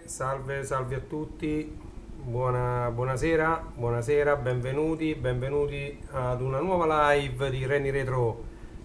Salve a tutti, buonasera, benvenuti ad una nuova live di Reni Retro.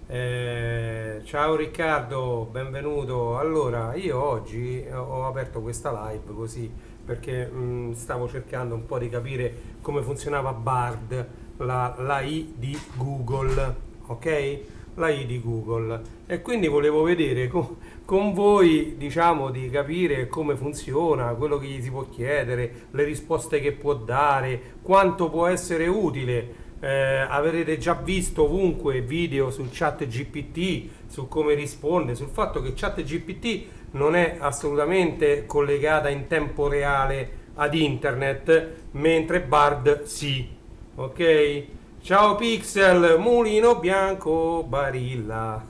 Ciao Riccardo, benvenuto. Allora, io oggi ho aperto questa live così perché stavo cercando un po' di capire come funzionava Bard, la I di Google, ok? La I di Google, e quindi volevo vedere con voi, diciamo, di capire come funziona, quello che gli si può chiedere, le risposte che può dare, quanto può essere utile. Avrete già visto ovunque video su ChatGPT, su come risponde, sul fatto che ChatGPT non è assolutamente collegata in tempo reale ad internet, mentre Bard sì, ok? Ciao Pixel, mulino bianco Barilla,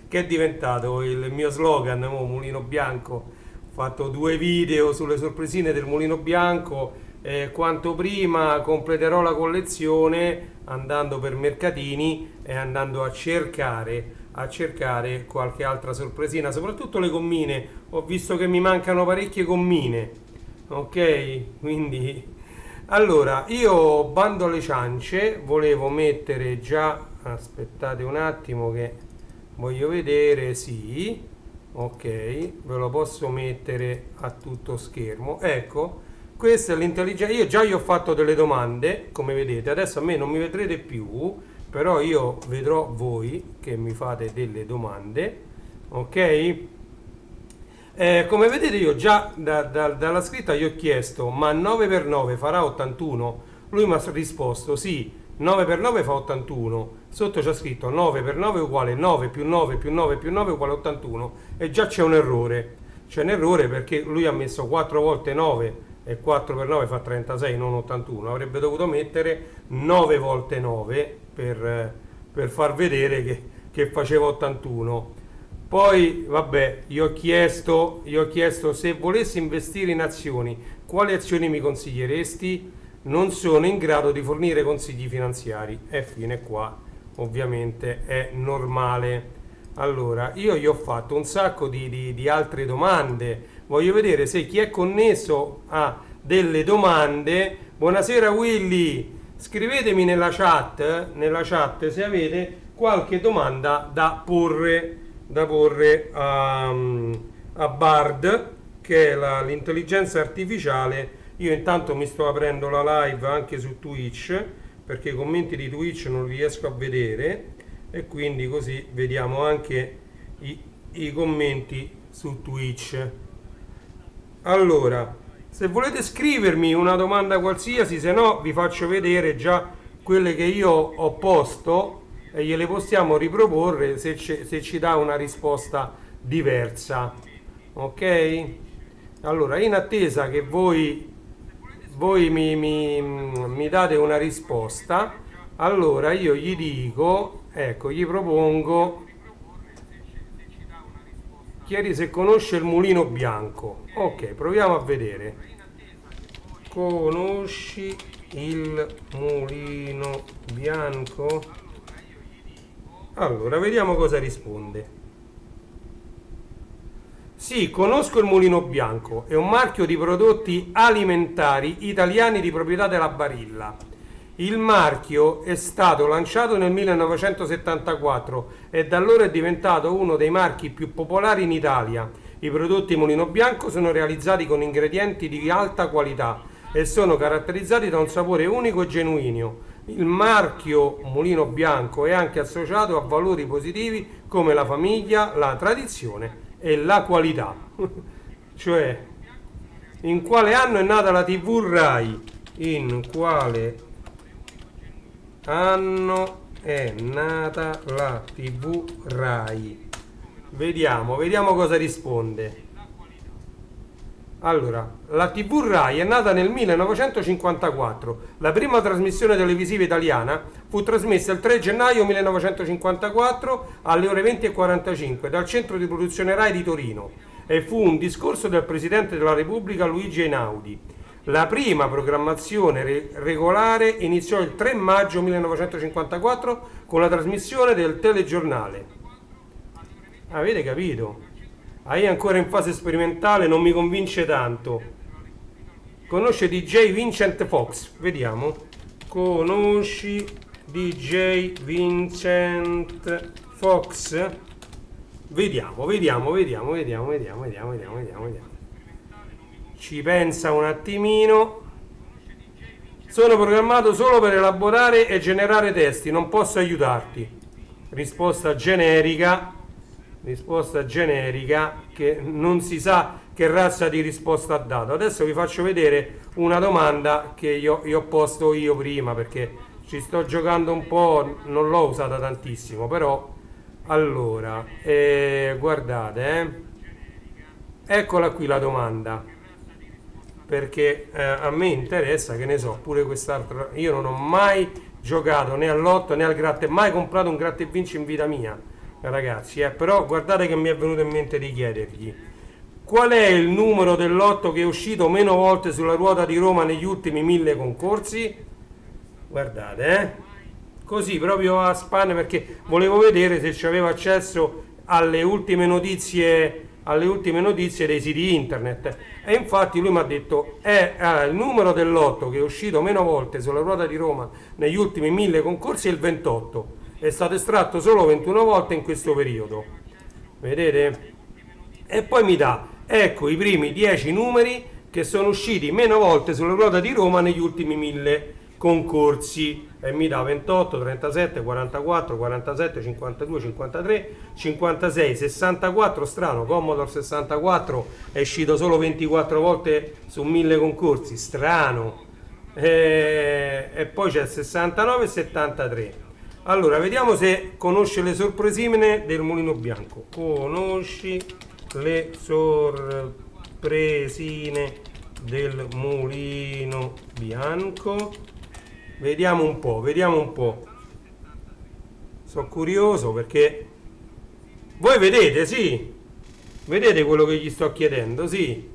che è diventato il mio slogan, mulino bianco. Ho fatto 2 video sulle sorpresine del mulino bianco. Quanto prima completerò la collezione andando per mercatini e andando a cercare qualche altra sorpresina, soprattutto le gommine. Ho visto che mi mancano parecchie gommine, ok? Quindi allora, io bando alle ciance, volevo mettere già, aspettate un attimo che voglio vedere, sì, ok, ve lo posso mettere a tutto schermo, ecco, questa è l'intelligenza, io ho fatto delle domande, come vedete, adesso a me non mi vedrete più, però io vedrò voi che mi fate delle domande, ok? Come vedete io già dalla scritta gli ho chiesto ma 9 per 9 farà 81? Lui mi ha risposto sì, 9 per 9 fa 81. Sotto c'è scritto 9 per 9 uguale 9 più 9 più 9 più 9 uguale 81 e già c'è un errore. C'è un errore perché lui ha messo 4 volte 9 e 4 per 9 fa 36, non 81. Avrebbe dovuto mettere 9 volte 9 per far vedere che faceva 81. Poi, vabbè, gli ho chiesto se volessi investire in azioni, quali azioni mi consiglieresti? Non sono in grado di fornire consigli finanziari. E fine qua, ovviamente è normale. Allora, io gli ho fatto un sacco di altre domande. Voglio vedere se chi è connesso ha delle domande. Buonasera Willy, scrivetemi nella chat se avete qualche domanda da porre a Bard, che è l'intelligenza artificiale. Io intanto mi sto aprendo la live anche su Twitch perché i commenti di Twitch non li riesco a vedere e quindi così vediamo anche i commenti su Twitch. Allora, se volete scrivermi una domanda qualsiasi, se no vi faccio vedere già quelle che io ho posto e gliele possiamo riproporre se ci dà una risposta diversa, ok? Allora, in attesa che voi mi date una risposta, allora io gli dico, ecco, gli propongo, chiedi se conosce il mulino bianco. Ok, proviamo a vedere. Conosci il mulino bianco? Allora, vediamo cosa risponde. Sì, conosco il mulino bianco, è un marchio di prodotti alimentari italiani di proprietà della Barilla. Il marchio è stato lanciato nel 1974 e da allora è diventato uno dei marchi più popolari in Italia. I prodotti Mulino Bianco sono realizzati con ingredienti di alta qualità e sono caratterizzati da un sapore unico e genuino. Il marchio Mulino Bianco è anche associato a valori positivi come la famiglia, la tradizione e la qualità. Cioè, in quale anno è nata la TV Rai? In quale anno è nata la TV Rai? Vediamo cosa risponde. Allora, la TV Rai è nata nel 1954. La prima trasmissione televisiva italiana fu trasmessa il 3 gennaio 1954 alle ore 20:45 dal centro di produzione Rai di Torino. e fu un discorso del Presidente della Repubblica Luigi Einaudi. La prima programmazione regolare iniziò il 3 maggio 1954 con la trasmissione del telegiornale. Avete capito? È ancora in fase sperimentale, non mi convince tanto. Conosce DJ Vincent Fox? Vediamo. Conosci DJ Vincent Fox? Vediamo. Ci pensa un attimino. Sono programmato solo per elaborare e generare testi, non posso aiutarti. Risposta generica che non si sa che razza di risposta ha dato. Adesso vi faccio vedere una domanda che io ho posto io prima, perché ci sto giocando un po', non l'ho usata tantissimo, però allora, guardate, eccola qui la domanda, perché a me interessa, che ne so, pure quest'altra. Io non ho mai giocato né all'otto né al gratta, mai comprato un gratta e vinci in vita mia, ragazzi, però guardate che mi è venuto in mente di chiedergli qual è il numero del lotto che è uscito meno volte sulla ruota di Roma negli ultimi 1000 concorsi. Guardate, così proprio a spanne, perché volevo vedere se ci avevo accesso alle ultime notizie dei siti internet, e infatti lui mi ha detto il numero del lotto che è uscito meno volte sulla ruota di Roma negli ultimi 1000 concorsi è il 28, è stato estratto solo 21 volte in questo periodo, vedete? E poi mi dà, ecco, i primi 10 numeri che sono usciti meno volte sulla ruota di Roma negli ultimi 1000 concorsi, e mi dà 28, 37, 44, 47, 52, 53, 56, 64, strano, Commodore 64 è uscito solo 24 volte su 1000 concorsi, strano, e poi c'è 69 e 73. Allora, vediamo se conosce le sorpresine del Mulino Bianco. Conosci le sorpresine del Mulino Bianco? Vediamo un po'. Sono curioso perché voi vedete, sì? Vedete quello che gli sto chiedendo? Sì.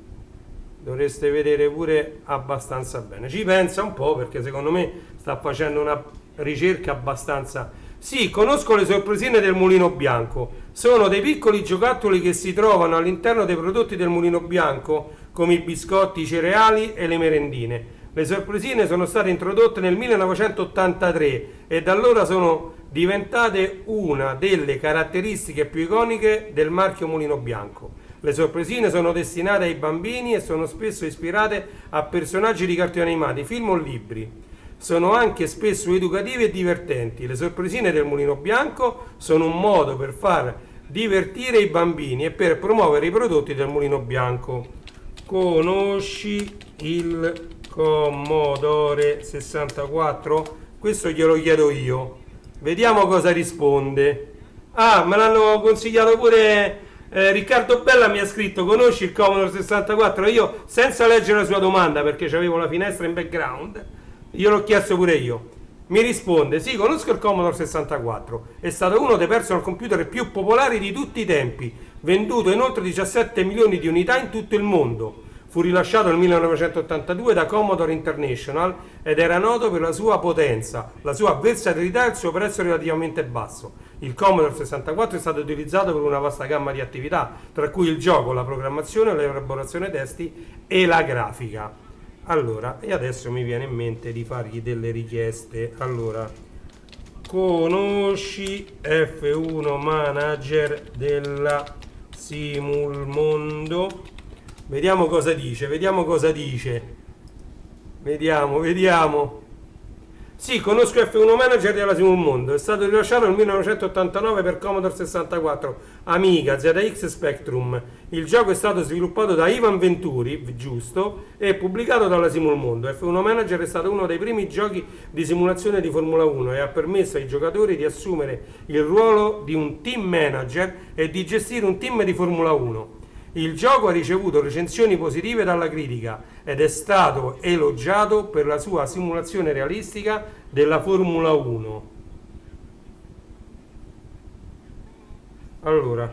Dovreste vedere pure abbastanza bene. Ci pensa un po', perché secondo me sta facendo una ricerca abbastanza. Sì, conosco le sorpresine del Mulino Bianco. Sono dei piccoli giocattoli che si trovano all'interno dei prodotti del Mulino Bianco, come i biscotti, i cereali e le merendine. Le sorpresine sono state introdotte nel 1983 e da allora sono diventate una delle caratteristiche più iconiche del marchio Mulino Bianco. Le sorpresine sono destinate ai bambini e sono spesso ispirate a personaggi di cartoni animati, film o libri. Sono anche spesso educative e divertenti. Le sorpresine del Mulino Bianco sono un modo per far divertire i bambini e per promuovere i prodotti del Mulino Bianco. Conosci il Commodore 64? Questo glielo chiedo io. Vediamo cosa risponde. Ah, me l'hanno consigliato pure Riccardo Bella, mi ha scritto: conosci il Commodore 64? Io, senza leggere la sua domanda, perché c'avevo la finestra in background, io l'ho chiesto pure io. Mi risponde: sì, conosco il Commodore 64. È stato uno dei personal computer più popolari di tutti i tempi, venduto in oltre 17 milioni di unità in tutto il mondo. Fu rilasciato nel 1982 da Commodore International ed era noto per la sua potenza, la sua versatilità e il suo prezzo relativamente basso. Il Commodore 64 è stato utilizzato per una vasta gamma di attività, tra cui il gioco, la programmazione, l'elaborazione testi e la grafica. Allora, e adesso mi viene in mente di fargli delle richieste. Allora, conosci F1 Manager della Simulmondo? Vediamo cosa dice. Vediamo. Sì, conosco F1 Manager della Simulmondo. È stato rilasciato nel 1989 per Commodore 64, Amiga, ZX Spectrum. Il gioco è stato sviluppato da Ivan Venturi, giusto, e pubblicato dalla Simulmondo. F1 Manager è stato uno dei primi giochi di simulazione di Formula 1 e ha permesso ai giocatori di assumere il ruolo di un team manager e di gestire un team di Formula 1. Il gioco ha ricevuto recensioni positive dalla critica ed è stato elogiato per la sua simulazione realistica della Formula 1. Allora,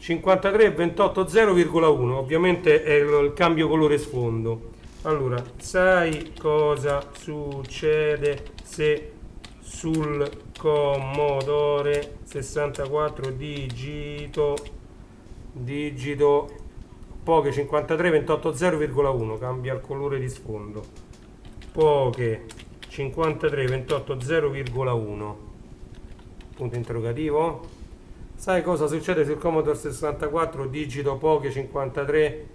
53 28 0,1, ovviamente è il cambio colore sfondo. Allora, sai cosa succede se sul Commodore 64 digito Poche 53 28 0,1, cambia il colore di sfondo. Poche 53 28 0,1, punto interrogativo. Sai cosa succede sul Commodore 64 digito Poche 53?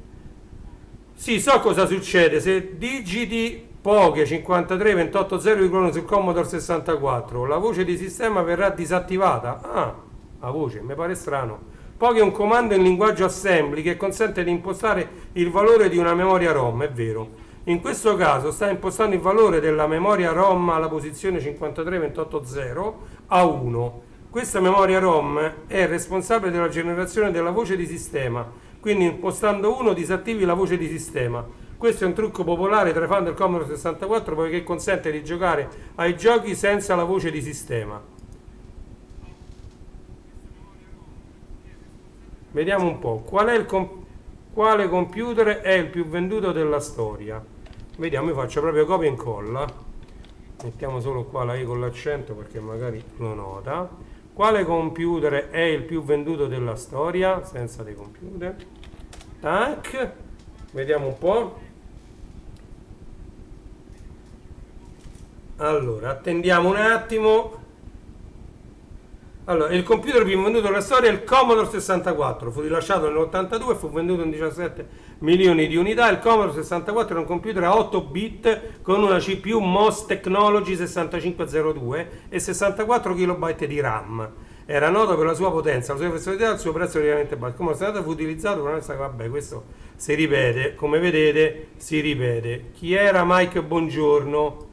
Sì, so cosa succede se digiti Poche 53 28 0,1 sul Commodore 64. La voce di sistema verrà disattivata. Ah, la voce, mi pare strano. Poche è un comando in linguaggio assembly che consente di impostare il valore di una memoria ROM, è vero. In questo caso sta impostando il valore della memoria ROM alla posizione 53.28.0 a 1. Questa memoria ROM è responsabile della generazione della voce di sistema, quindi impostando 1 disattivi la voce di sistema. Questo è un trucco popolare tra i fan del Commodore 64 poiché consente di giocare ai giochi senza la voce di sistema. Vediamo un po', quale computer è il più venduto della storia? Vediamo, io faccio proprio copia e incolla. Mettiamo solo qua la E con l'accento perché magari lo nota. Quale computer è il più venduto della storia? Senza dei computer. Tac. Vediamo un po'. Allora, attendiamo un attimo. Allora, il computer più venduto della storia è il Commodore 64, fu rilasciato nell'82 e fu venduto in 17 milioni di unità. Il Commodore 64 era un computer a 8 bit con una CPU MOS Technology 6502 e 64 KB di RAM. Era noto per la sua potenza, la sua versatilità e il suo prezzo relativamente basso. Come standard fu utilizzato per una vabbè, questo si ripete, come vedete, si ripete. Chi era Mike Bongiorno?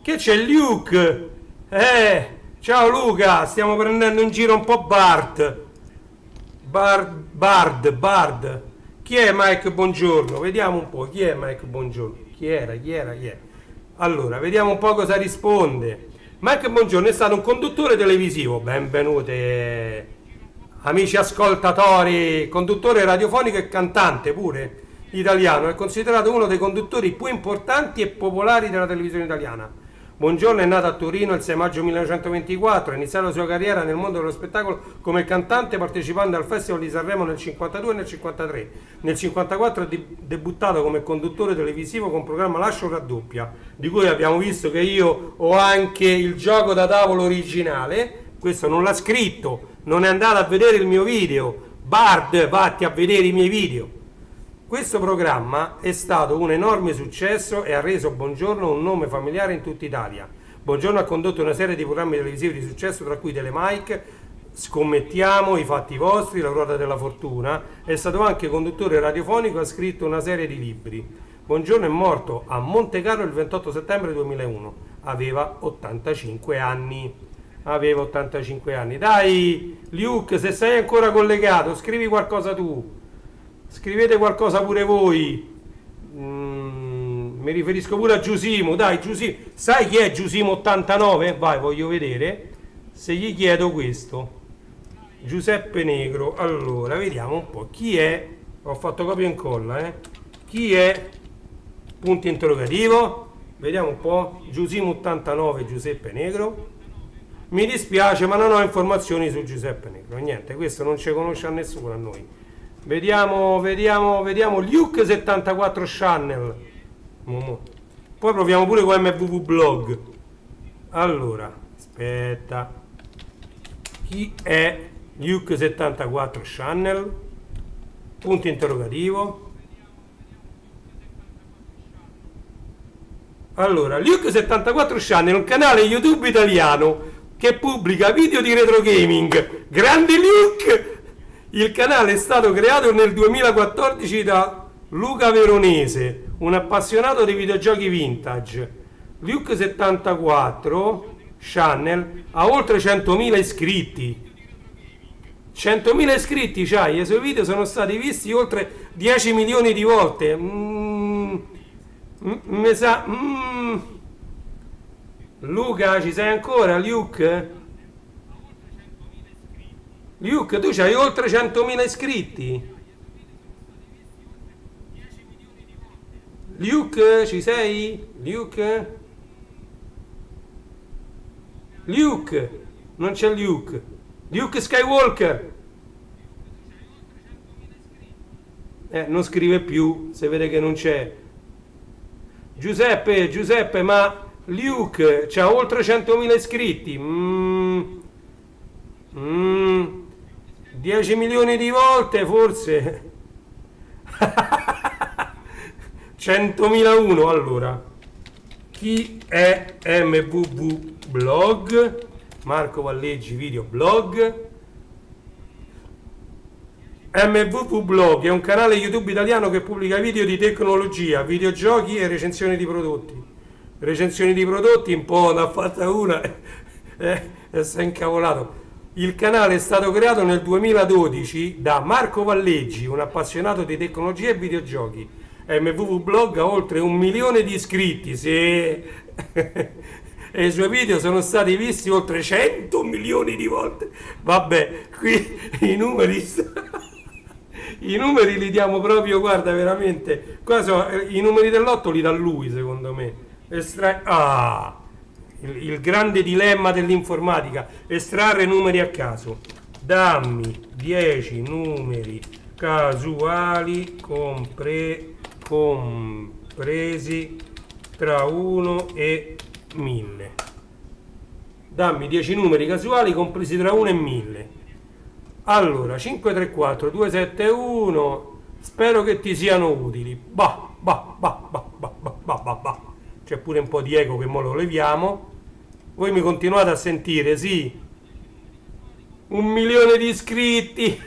Che c'è Luke? Ciao Luca, stiamo prendendo in giro un po' Bard. Chi è Mike Bongiorno? Vediamo un po', chi è Mike Bongiorno? Chi era? Allora, vediamo un po' cosa risponde. Mike Bongiorno è stato un conduttore televisivo, benvenute amici ascoltatori, conduttore radiofonico e cantante pure italiano, è considerato uno dei conduttori più importanti e popolari della televisione italiana. Bongiorno è nato a Torino il 6 maggio 1924, ha iniziato la sua carriera nel mondo dello spettacolo come cantante partecipando al Festival di Sanremo nel 52 e nel 53. Nel 54 ha debuttato come conduttore televisivo con il programma Lascio raddoppia, di cui abbiamo visto che io ho anche il gioco da tavolo originale. Questo non l'ha scritto, non è andato a vedere il mio video. Bard, vatti a vedere i miei video. Questo programma è stato un enorme successo e ha reso Bongiorno un nome familiare in tutta Italia. Bongiorno ha condotto una serie di programmi televisivi di successo, tra cui Telemike, Scommettiamo, I fatti vostri, La ruota della fortuna. È stato anche conduttore radiofonico e ha scritto una serie di libri. Bongiorno è morto a Monte Carlo il 28 settembre 2001. Aveva 85 anni. Dai, Luke, se sei ancora collegato, scrivi qualcosa tu. Scrivete qualcosa pure voi. Mi riferisco pure a Giusimo. Dai, Giusimo. Sai chi è Giusimo 89? Vai, voglio vedere. Se gli chiedo questo. Giuseppe Negro. Allora, vediamo un po'. Chi è? Ho fatto copia e incolla, Chi è? Punto interrogativo. Vediamo un po'. Giusimo 89, Giuseppe Negro. Mi dispiace, ma non ho informazioni su Giuseppe Negro. Niente, questo non ci conosce a nessuno a noi. Vediamo Luke 74 Channel. Poi proviamo pure con MVV Blog. Allora, aspetta. Chi è Luke 74 Channel? Punto interrogativo. Allora, Luke 74 Channel è un canale YouTube italiano che pubblica video di retro gaming. Grande Luke! Il canale è stato creato nel 2014 da Luca Veronese, un appassionato di videogiochi vintage. Luke 74 Channel ha oltre 100.000 iscritti. 100.000 iscritti c'hai, i suoi video sono stati visti oltre 10 milioni di volte. Luca, ci sei ancora, Luke? Luke, tu c'hai oltre 100.000 iscritti? Luke, ci sei? Luke? Luke, non c'è Luke. Luke Skywalker. Non scrive più, se vede che non c'è. Giuseppe, ma Luke c'ha oltre 100.000 iscritti. 10 milioni di volte forse. 100.001 allora. Chi è MVV Blog? Marco Valleggi Video Blog. MVV Blog è un canale YouTube italiano che pubblica video di tecnologia, videogiochi e recensioni di prodotti. Recensioni di prodotti, un po' ne ha fatta una e si è incavolato. Il canale è stato creato nel 2012 da Marco Valleggi, un appassionato di tecnologia e videogiochi. MVV Blog ha oltre 1 milione di iscritti, sì. E i suoi video sono stati visti oltre 100 milioni di volte. Vabbè, qui i numeri i numeri li diamo proprio, guarda, veramente. Qua i numeri dell'otto li dà lui, secondo me. Il grande dilemma dell'informatica, estrarre numeri a caso. Dammi 10 numeri casuali compresi tra 1 e 1000. Dammi 10 numeri casuali compresi tra 1 e 1000. Allora, 534 271, spero che ti siano utili. C'è pure un po' di eco che mo lo leviamo. Voi mi continuate a sentire, sì? 1 milione di iscritti.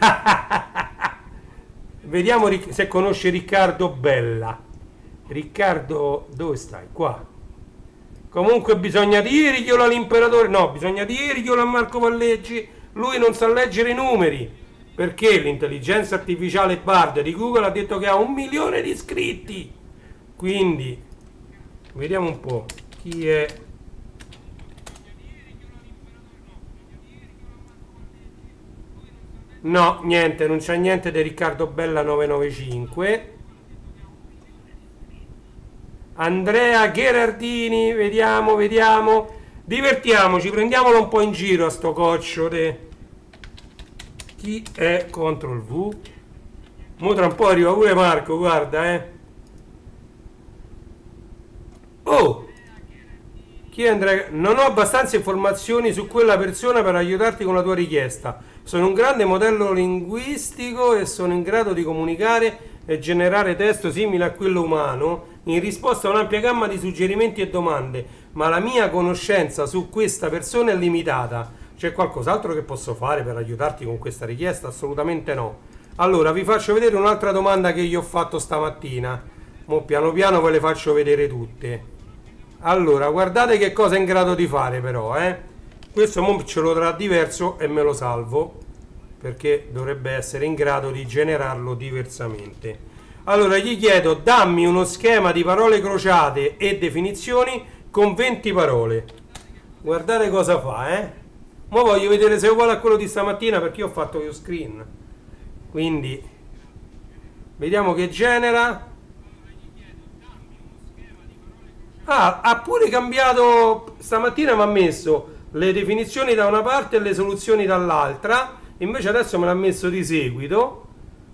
Vediamo se conosce Riccardo Bella. Riccardo, dove stai? Qua. Comunque bisogna dirglielo all'imperatore. No, bisogna dirglielo a Marco Valleggi. Lui non sa leggere i numeri, perché l'intelligenza artificiale Bard di Google ha detto che ha 1 milione di iscritti. Quindi vediamo un po' chi è. No, niente, non c'è niente di Riccardo Bella 995. Andrea Gherardini, vediamo. Divertiamoci, prendiamolo un po' in giro a sto coccio Chi è Ctrl V? Mo tra un po' arriva pure Marco, guarda, Oh! Chi è Andrea? Non ho abbastanza informazioni su quella persona per aiutarti con la tua richiesta. Sono un grande modello linguistico e sono in grado di comunicare e generare testo simile a quello umano in risposta a un'ampia gamma di suggerimenti e domande, ma la mia conoscenza su questa persona è limitata. C'è qualcos'altro che posso fare per aiutarti con questa richiesta? Assolutamente no. Allora, vi faccio vedere un'altra domanda che io ho fatto stamattina. Mo piano piano ve le faccio vedere tutte. Allora, guardate che cosa è in grado di fare però, Questo mo ce lo darà diverso e me lo salvo, perché dovrebbe essere in grado di generarlo diversamente. Allora gli chiedo, dammi uno schema di parole crociate e definizioni con 20 parole. Guardate cosa fa, Ma voglio vedere se è uguale a quello di stamattina, perché io ho fatto io screen. Quindi vediamo che genera. Ha pure cambiato. Stamattina mi ha messo le definizioni da una parte e le soluzioni dall'altra, invece adesso me l'ha messo di seguito.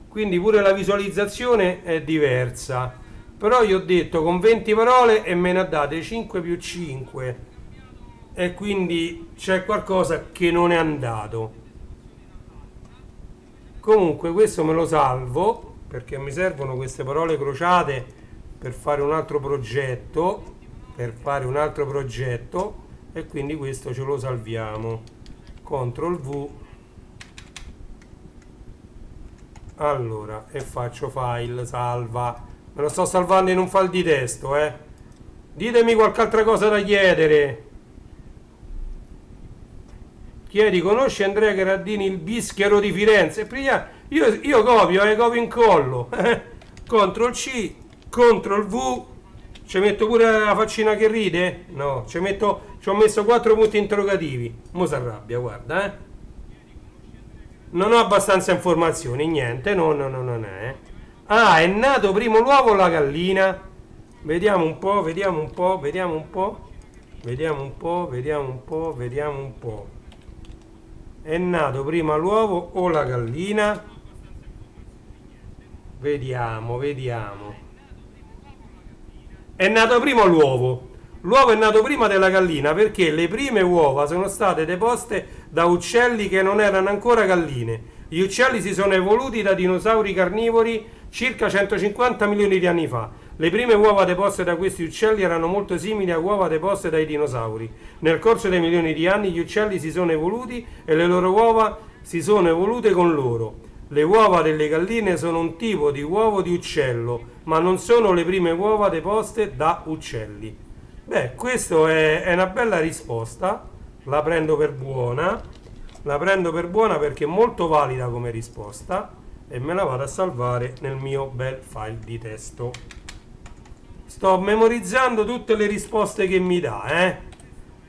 Quindi pure la visualizzazione è diversa. Però io ho detto con 20 parole e me ne ha date 5 più 5. E quindi c'è qualcosa che non è andato. Comunque questo me lo salvo, perché mi servono queste parole crociate per fare un altro progetto. E quindi questo ce lo salviamo. Ctrl V. Allora, e faccio file, salva. Me lo sto salvando in un file di testo, Ditemi qualche altra cosa da chiedere. Chiedi, conosci Andrea Gherardini, il bischero di Firenze? Io copio e incollo. Ctrl C, Ctrl V. Ci metto pure la faccina che ride? No, ci ho messo 4 punti interrogativi. Mo si arrabbia, guarda, Non ho abbastanza informazioni, niente, no, no, no, non è. Ah, è nato primo l'uovo o la gallina? Vediamo un po', vediamo un po', vediamo un po'. Vediamo un po', vediamo un po', vediamo un po'. È nato prima l'uovo o la gallina? Vediamo, vediamo. È nato prima l'uovo. L'uovo è nato prima della gallina perché le prime uova sono state deposte da uccelli che non erano ancora galline. Gli uccelli si sono evoluti da dinosauri carnivori circa 150 milioni di anni fa. Le prime uova deposte da questi uccelli erano molto simili a uova deposte dai dinosauri. Nel corso dei milioni di anni gli uccelli si sono evoluti e le loro uova si sono evolute con loro. Le uova delle galline sono un tipo di uovo di uccello, ma non sono le prime uova deposte da uccelli. Beh, questa è una bella risposta, la prendo per buona, perché è molto valida come risposta e me la vado a salvare nel mio bel file di testo. Sto memorizzando tutte le risposte che mi dà,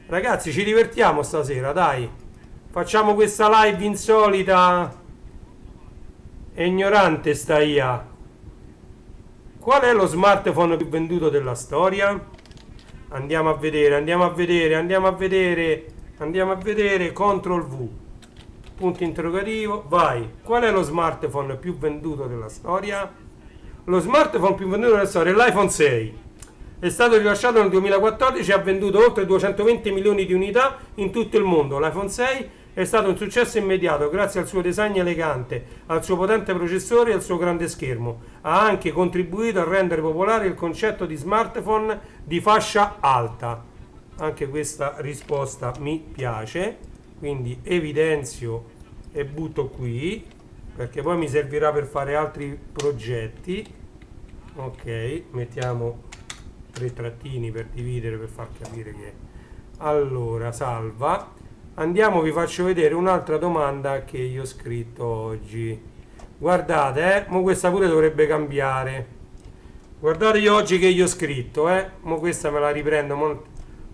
Ragazzi, ci divertiamo stasera, dai. Facciamo questa live insolita e ignorante stai a. Qual è lo smartphone più venduto della storia? Andiamo a vedere, andiamo a vedere, andiamo a vedere, andiamo a vedere, CTRL V, punto interrogativo, vai. Qual è lo smartphone più venduto della storia? Lo smartphone più venduto della storia è l'iPhone 6. È stato rilasciato nel 2014 e ha venduto oltre 220 milioni di unità in tutto il mondo. L'iPhone 6 è stato un successo immediato grazie al suo design elegante, al suo potente processore e al suo grande schermo. Ha anche contribuito a rendere popolare il concetto di smartphone di fascia alta. Anche questa risposta mi piace, quindi evidenzio e butto qui, perché poi mi servirà per fare altri progetti. Ok, mettiamo 3 trattini per dividere, per far capire che... Allora, salva. Andiamo, vi faccio vedere un'altra domanda che io ho scritto oggi. Guardate, mo questa pure dovrebbe cambiare. Guardate io oggi che io ho scritto, mo questa me la riprendo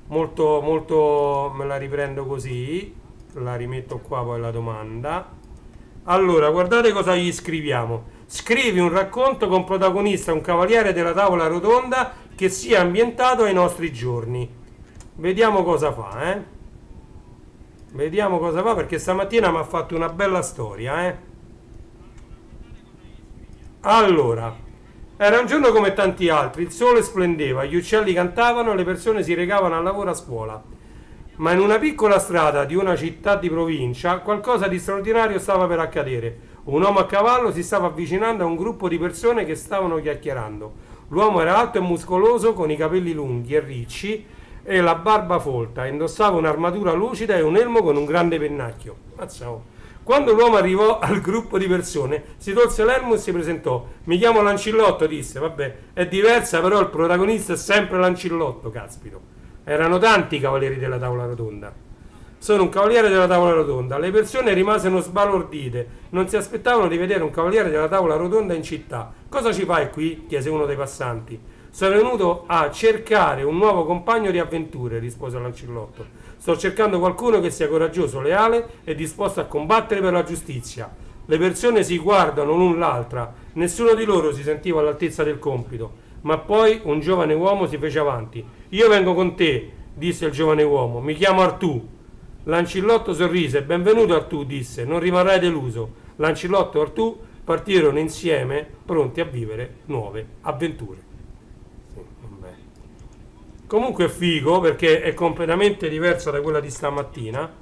molto, me la riprendo così. La rimetto qua poi la domanda. Allora, guardate cosa gli scriviamo. Scrivi un racconto con protagonista un cavaliere della tavola rotonda che sia ambientato ai nostri giorni. Vediamo cosa fa, Vediamo cosa fa, perché stamattina mi ha fatto una bella storia, Allora, era un giorno come tanti altri, il sole splendeva, gli uccelli cantavano, le persone si recavano al lavoro a scuola. Ma in una piccola strada di una città di provincia qualcosa di straordinario stava per accadere. Un uomo a cavallo si stava avvicinando a un gruppo di persone che stavano chiacchierando. L'uomo era alto e muscoloso, con i capelli lunghi e ricci e la barba folta, indossava un'armatura lucida e un elmo con un grande pennacchio. Quando l'uomo arrivò al gruppo di persone, si tolse l'elmo e si presentò. Mi chiamo Lancillotto, disse. Vabbè, è diversa, però il protagonista è sempre Lancillotto, caspito. Erano tanti i cavalieri della tavola rotonda. Sono un cavaliere della tavola rotonda. Le persone rimasero sbalordite. Non si aspettavano di vedere un cavaliere della tavola rotonda in città. Cosa ci fai qui? Chiese uno dei passanti. Sono venuto a cercare un nuovo compagno di avventure, rispose Lancillotto. Sto cercando qualcuno che sia coraggioso, leale e disposto a combattere per la giustizia. Le persone si guardano l'un l'altra. Nessuno di loro si sentiva all'altezza del compito. Ma poi un giovane uomo si fece avanti. Io vengo con te, disse il giovane uomo. Mi chiamo Artù. Lancillotto sorrise. Benvenuto Artù, disse. Non rimarrai deluso. Lancillotto e Artù partirono insieme, pronti a vivere nuove avventure. Comunque è figo perché è completamente diversa da quella di stamattina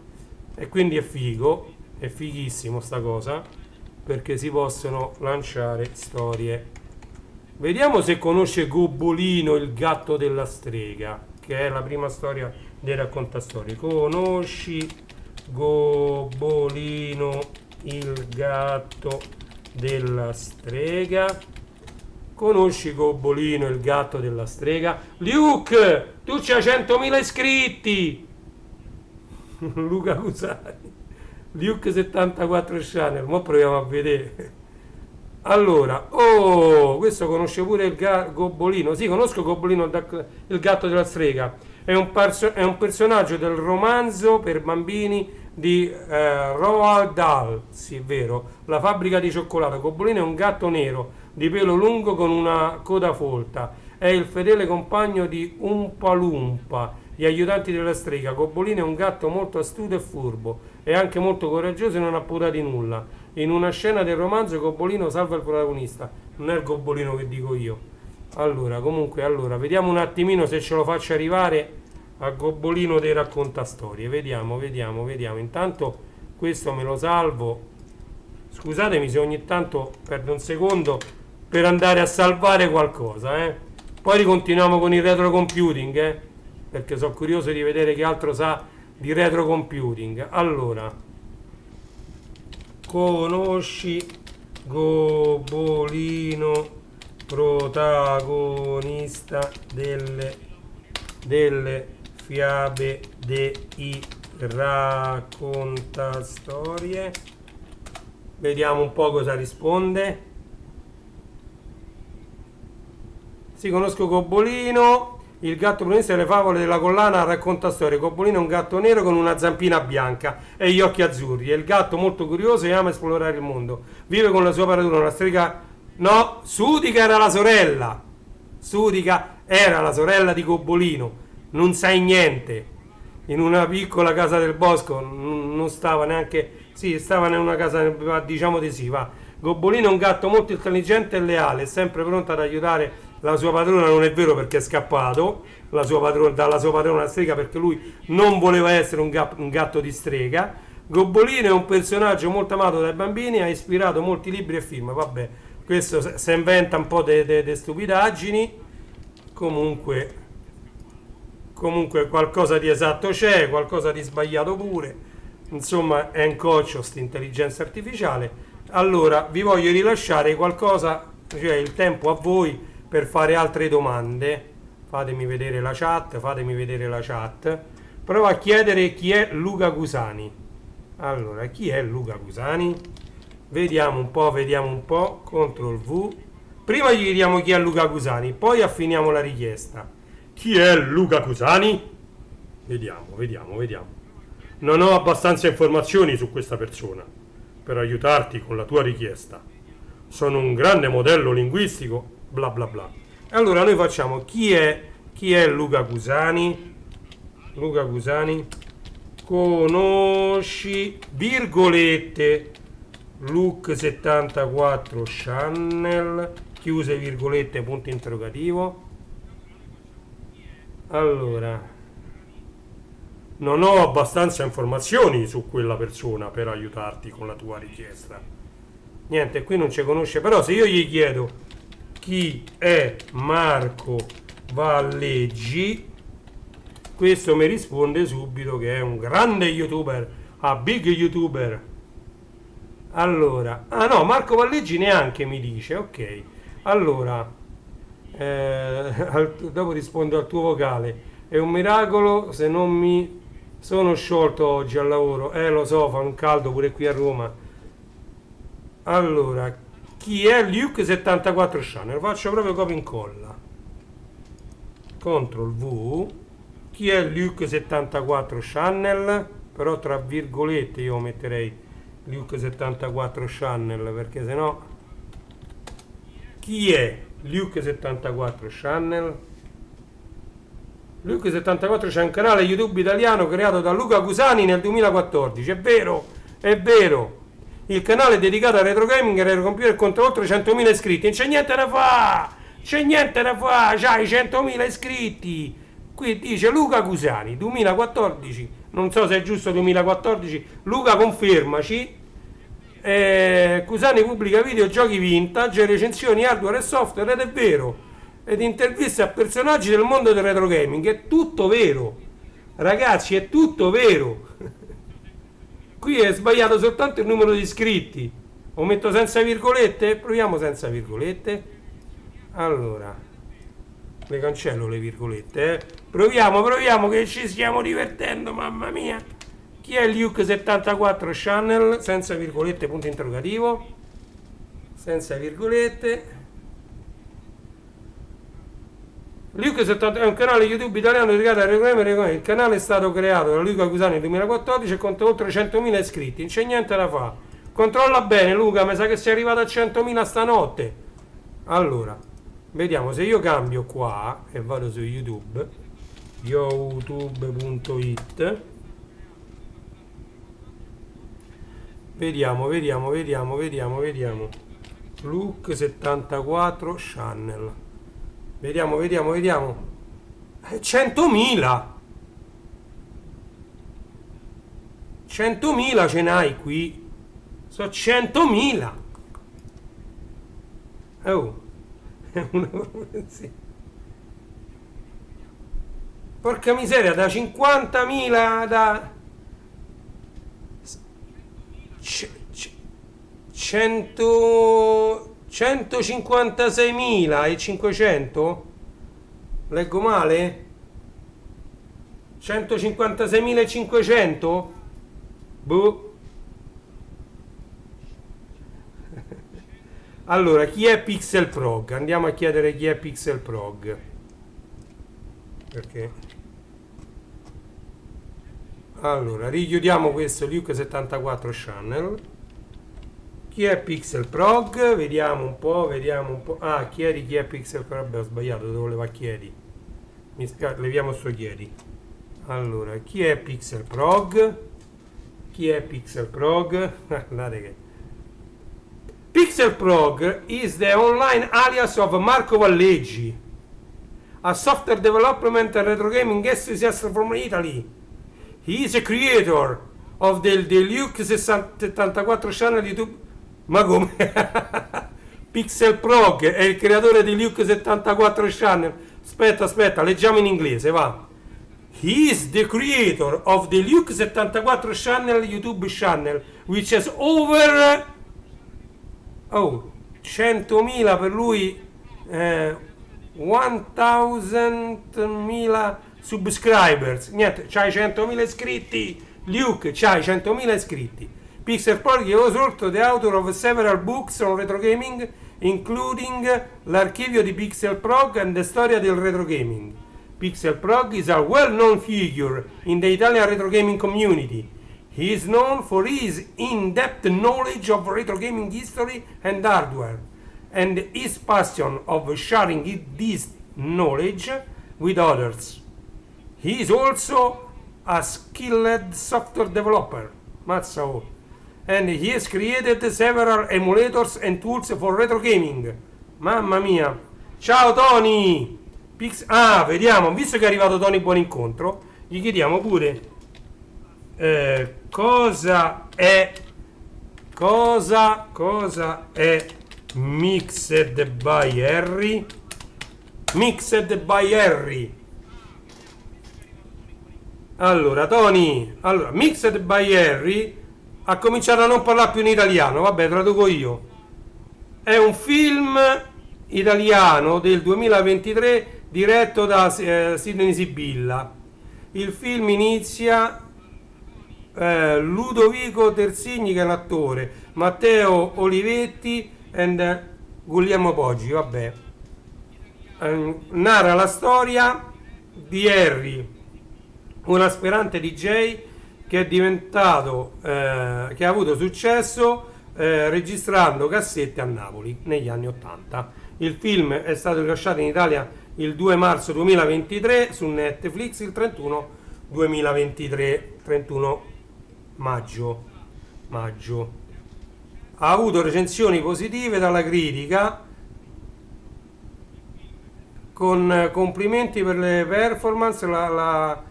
e quindi è figo, è fighissimo sta cosa, perché si possono lanciare storie. Vediamo se conosce Gobbolino, il gatto della strega, che è la prima storia dei raccontastorie. Conosci Gobbolino, il gatto della strega? Conosci Gobbolino, il gatto della strega? Luke, tu c'hai 100.000 iscritti! Luca Cusani. Luke 74 Channel, mo proviamo a vedere. Allora, questo conosce pure il Gobbolino. Sì, conosco Gobbolino, il gatto della strega. È un personaggio del romanzo per bambini di Roald Dahl, sì, è vero, la fabbrica di cioccolato. Gobbolino è un gatto nero di pelo lungo con una coda folta. È il fedele compagno di Umpa Lumpa, gli aiutanti della strega. Gobbolino è un gatto molto astuto e furbo, è anche molto coraggioso e non ha paura di nulla. In una scena del romanzo Gobbolino salva il protagonista. Non è il Gobbolino che dico io. Allora, comunque, vediamo un attimino se ce lo faccio arrivare a Gobbolino dei raccontastorie. Vediamo, vediamo, vediamo. Intanto questo me lo salvo. Scusatemi se ogni tanto perdo un secondo per andare a salvare qualcosa, eh. Poi ricontinuiamo con il retrocomputing, perché sono curioso di vedere che altro sa di retrocomputing. Allora, conosci Gobbolino, protagonista delle fiabe dei raccontastorie. Vediamo un po' cosa risponde. Sì, conosco Gobbolino, il gatto protagonista delle favole della collana racconta storie. Gobbolino è un gatto nero con una zampina bianca e gli occhi azzurri. È il gatto molto curioso e ama esplorare il mondo. Vive con la sua paratura, una strega... No, Sudica era la sorella. Sudica era la sorella di Gobbolino. Non sai niente. In una piccola casa del bosco, non stava neanche... Sì, stava in una casa, diciamo di sì, va. Gobbolino è un gatto molto intelligente e leale, è sempre pronto ad aiutare la sua padrona. Non è vero, perché è scappato dalla sua padrona strega, perché lui non voleva essere un gatto di strega. Gobbolino è un personaggio molto amato dai bambini, ha ispirato molti libri e film. Vabbè, questo si inventa un po' di stupidaggini. Comunque qualcosa di esatto c'è, qualcosa di sbagliato pure. Insomma, è un coccio sta intelligenza artificiale. Allora, vi voglio rilasciare qualcosa, cioè il tempo a voi per fare altre domande. Fatemi vedere la chat, Prova a chiedere chi è Luca Cusani. Allora, chi è Luca Cusani? Vediamo un po', Ctrl V. Prima gli chiediamo chi è Luca Cusani, poi affiniamo la richiesta. Chi è Luca Cusani? Vediamo. Non ho abbastanza informazioni su questa persona per aiutarti con la tua richiesta. Sono un grande modello linguistico, bla bla bla. Allora noi facciamo chi è Luca Cusani? Luca Cusani, conosci, virgolette, Look 74 Channel, chiuse virgolette, punto interrogativo. Allora, non ho abbastanza informazioni su quella persona per aiutarti con la tua richiesta. Niente, qui non ci conosce, però se io gli chiedo chi è Marco Valleggi, questo mi risponde subito che è un grande youtuber, a big youtuber. Allora, ah no, Marco Valleggi neanche mi dice, ok. Allora, dopo rispondo al tuo vocale. È un miracolo se non mi sono sciolto oggi al lavoro. Lo so, fa un caldo pure qui a Roma. Allora, chi è Luke 74 Channel? Faccio proprio copia e incolla. Ctrl V. Chi è Luke 74 Channel? Però tra virgolette io metterei Luke 74 Channel, perché sennò... Chi è Luke 74 Channel? Luke 74 c'è un canale YouTube italiano creato da Luca Cusani nel 2014. È vero, è vero. Il canale è dedicato al retro gaming e al retro computer, conta oltre 100.000 iscritti. Non c'è niente da fare, c'hai 100.000 iscritti. Qui dice Luca Cusani 2014, non so se è giusto 2014. Luca, confermaci. Cusani pubblica videogiochi vintage, recensioni hardware e software, ed è vero, ed interviste a personaggi del mondo del retro gaming. È tutto vero, ragazzi, è tutto vero. Qui è sbagliato soltanto il numero di iscritti. Lo metto senza virgolette? Proviamo senza virgolette. Allora, le cancello le virgolette, Proviamo che ci stiamo divertendo, mamma mia. Chi è Luke 74 Channel? Senza virgolette, punto interrogativo. Senza virgolette. Luke 70 è un canale YouTube italiano dedicato ai reclami. Il canale è stato creato da Luca Cusani nel 2014 e conta oltre 100.000 iscritti. Non c'è niente da fare. Controlla bene, Luca, mi sa che sei arrivato a 100.000 stanotte. Allora, vediamo se io cambio qua e vado su YouTube, youtube.it. Vediamo. Luke 74 Channel. Vediamo. 100.000. 100.000 ce n'hai qui. Sono 100.000. Oh. Sì. Porca miseria, da 50.000 da 156.500? Leggo male? 156.500? Boh. Allora, chi è Pixel Prog? Andiamo a chiedere chi è Pixel Prog. Perché? Allora, richiudiamo questo Luke 74 Channel. Chi è Pixel Prog? Vediamo un po'. Ah, chiedi chi è Pixel Prog. Vabbè, ho sbagliato, dove voleva chiedi. Leviamo sto chiedi. Allora, chi è Pixel Prog? Guardate che Pixel Prog is the online alias of Marco Valleggi, a software development and retro gaming enthusiast from Italy. He is a creator of the Luke 74 channel YouTube. Ma come? Pixel Prog è il creatore di Luke 74 channel. Aspetta, leggiamo in inglese, va. He is the creator of the Luke 74 channel YouTube channel, which has over 100.000 per lui, 1.000 subscribers. Niente, c'hai 100.000 iscritti. Luke, c'hai 100.000 iscritti. Pixel Prog is also the author of several books on retro gaming, including l'archivio di Pixel Prog and the storia del retro gaming. Pixel Prog is a well-known figure in the Italian retro gaming community. He is known for his in-depth knowledge of retro gaming history and hardware, and his passion of sharing this knowledge with others. He is also a skilled software developer. Mazza oh. And he has created several emulators and tools for retro gaming. Mamma mia. Ciao Tony! Vediamo, visto che è arrivato Tony Buon Incontro, gli chiediamo pure cosa è Mixed by Harry. Allora Tony, Mixed by Harry ha cominciato a non parlare più in italiano. Vabbè, traduco io. È un film italiano del 2023 diretto da Sidney Sibilla. Il film inizia Ludovico Terzigni, che è l'attore, Matteo Olivetti e Guglielmo Poggi. Vabbè, narra la storia di Harry, un aspirante DJ che è diventato che ha avuto successo registrando cassette a Napoli negli anni 80. Il film è stato rilasciato in Italia il 2 marzo 2023 su Netflix, il 31 maggio. Ha avuto recensioni positive dalla critica, con complimenti per le performance, la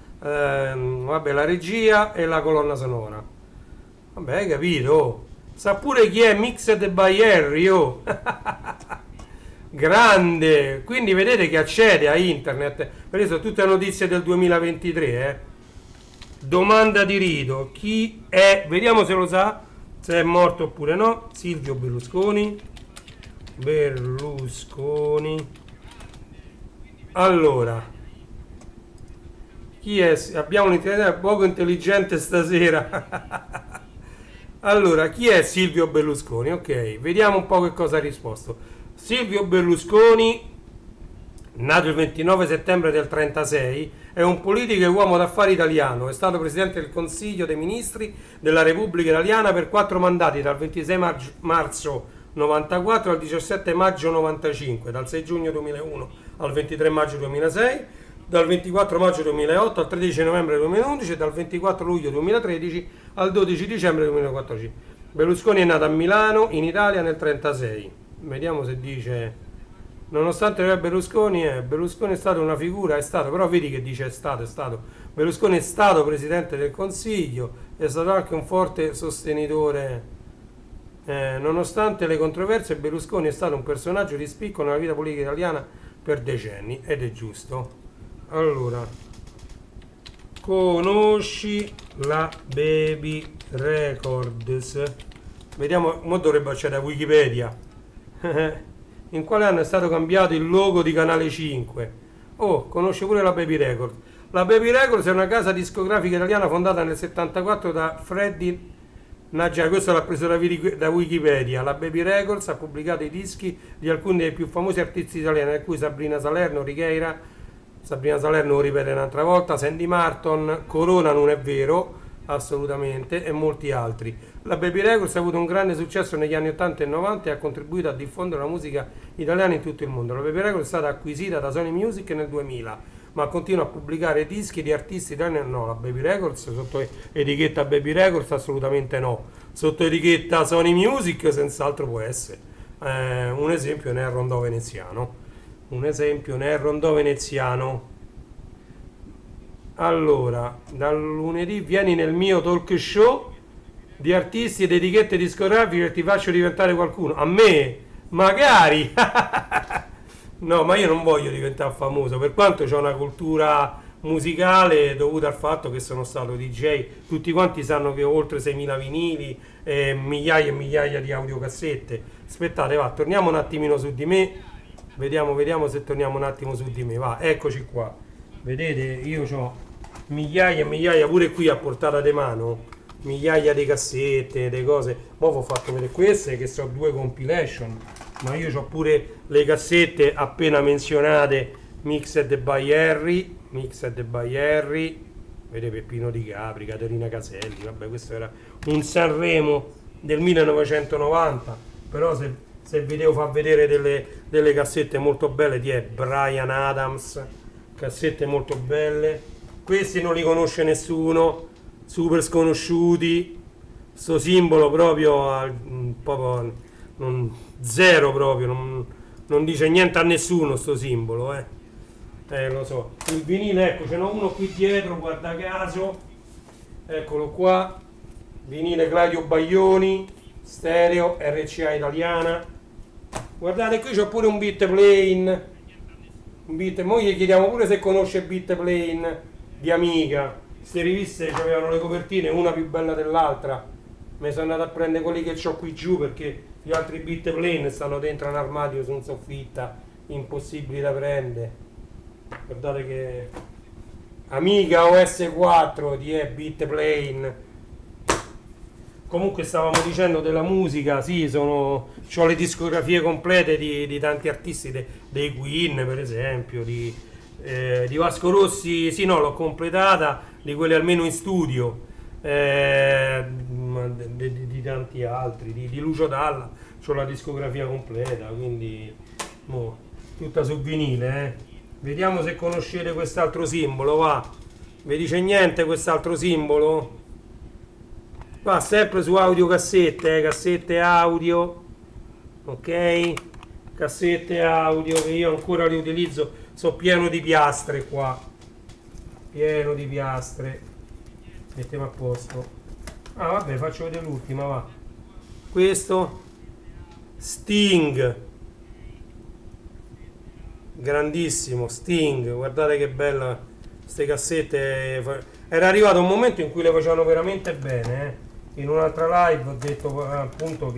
regia e la colonna sonora. Vabbè, hai capito? Sa pure chi è Mixed by Harry, oh. Grande! Quindi vedete che accede a internet. Queste sono tutte notizie del 2023, Domanda di rito: chi è? Vediamo se lo sa, se è morto oppure no. Silvio Berlusconi. Allora, chi è? Abbiamo un internet poco intelligente stasera. Allora, chi è Silvio Berlusconi? Ok, vediamo un po' che cosa ha risposto. Silvio Berlusconi nato il 29 settembre del 1936, è un politico e uomo d'affari italiano. È stato Presidente del Consiglio dei Ministri della Repubblica Italiana per 4 mandati, dal 26 marzo 94 al 17 maggio 95, dal 6 giugno 2001 al 23 maggio 2006, dal 24 maggio 2008 al 13 novembre 2011 e dal 24 luglio 2013 al 12 dicembre 2014. Berlusconi è nato a Milano, in Italia, nel 1936. Vediamo se dice... Nonostante Berlusconi è stato una figura, è stato, però vedi che dice è stato. Berlusconi è stato Presidente del Consiglio, è stato anche un forte sostenitore. Nonostante le controversie, Berlusconi è stato un personaggio di spicco nella vita politica italiana per decenni, ed è giusto. Allora, conosci la Baby Records? Vediamo, mo dovrebbe accedere a Wikipedia. In quale anno è stato cambiato il logo di Canale 5? Oh, conosce pure la Baby Records. La Baby Records è una casa discografica italiana fondata nel 74 da Freddy Najjar. Questo l'ha preso da Wikipedia. La Baby Records ha pubblicato i dischi di alcuni dei più famosi artisti italiani, tra cui Sabrina Salerno, ripete un'altra volta, Sandy Martin, Corona non è vero, assolutamente, e molti altri. La Baby Records ha avuto un grande successo negli anni 80 e 90 e ha contribuito a diffondere la musica italiana in tutto il mondo. La Baby Records è stata acquisita da Sony Music nel 2000, ma continua a pubblicare dischi di artisti italiani. No, la Baby Records sotto etichetta Baby Records assolutamente no. Sotto etichetta Sony Music senz'altro può essere. Un esempio ne è il Rondò Veneziano. Allora, dal lunedì vieni nel mio talk show di artisti ed etichette discografiche e ti faccio diventare qualcuno. A me? Magari! No, ma io non voglio diventare famoso, per quanto ho una cultura musicale dovuta al fatto che sono stato DJ. Tutti quanti sanno che ho oltre 6.000 vinili e migliaia di audiocassette. Aspettate, va, torniamo un attimino su di me. Vediamo se torniamo un attimo su di me. Va, eccoci qua. Vedete, io ho migliaia e migliaia, pure qui a portata di mano, migliaia di cassette, di cose. Mo' vi ho fatto vedere queste che sono 2 compilation, ma io ho pure le cassette appena menzionate, Mixed by Harry, vedete, Peppino Di Capri, Caterina Caselli, vabbè, questo era un Sanremo del 1990, però se vi devo far vedere delle cassette molto belle di Bryan Adams, cassette molto belle. Questi non li conosce nessuno, super sconosciuti, sto simbolo proprio zero proprio, non dice niente a nessuno sto simbolo, lo so. Il vinile, ecco, ce n'ho uno qui dietro, guarda caso, eccolo qua, vinile Claudio Baglioni, stereo, RCA italiana. Guardate, qui c'ho pure un Beat Plane. Mo gli chiediamo pure se conosce Beat Plane di Amiga. Queste riviste avevano le copertine una più bella dell'altra. Mi sono andato a prendere quelli che ho qui giù perché gli altri Beat Plane stanno dentro un armadio su un soffitta, impossibili da prendere. Guardate che Amiga OS4 di Beat Plane. Comunque stavamo dicendo della musica, sì, ho le discografie complete di tanti artisti, dei Queen per esempio, di Vasco Rossi, sì, no, l'ho completata, di quelli almeno in studio, di tanti altri, di Lucio Dalla, c'ho la discografia completa, quindi tutta su vinile, Vediamo se conoscete quest'altro simbolo, va. Vi dice niente quest'altro simbolo? Va sempre su audiocassette, cassette audio, ok? Cassette audio che io ancora le utilizzo, sono pieno di piastre qua, pieno di piastre. Mettiamo a posto. Ah vabbè, faccio vedere l'ultima, va. Questo Sting, grandissimo Sting, guardate che bella queste cassette. Era arrivato un momento in cui le facevano veramente bene, In un'altra live ho detto appunto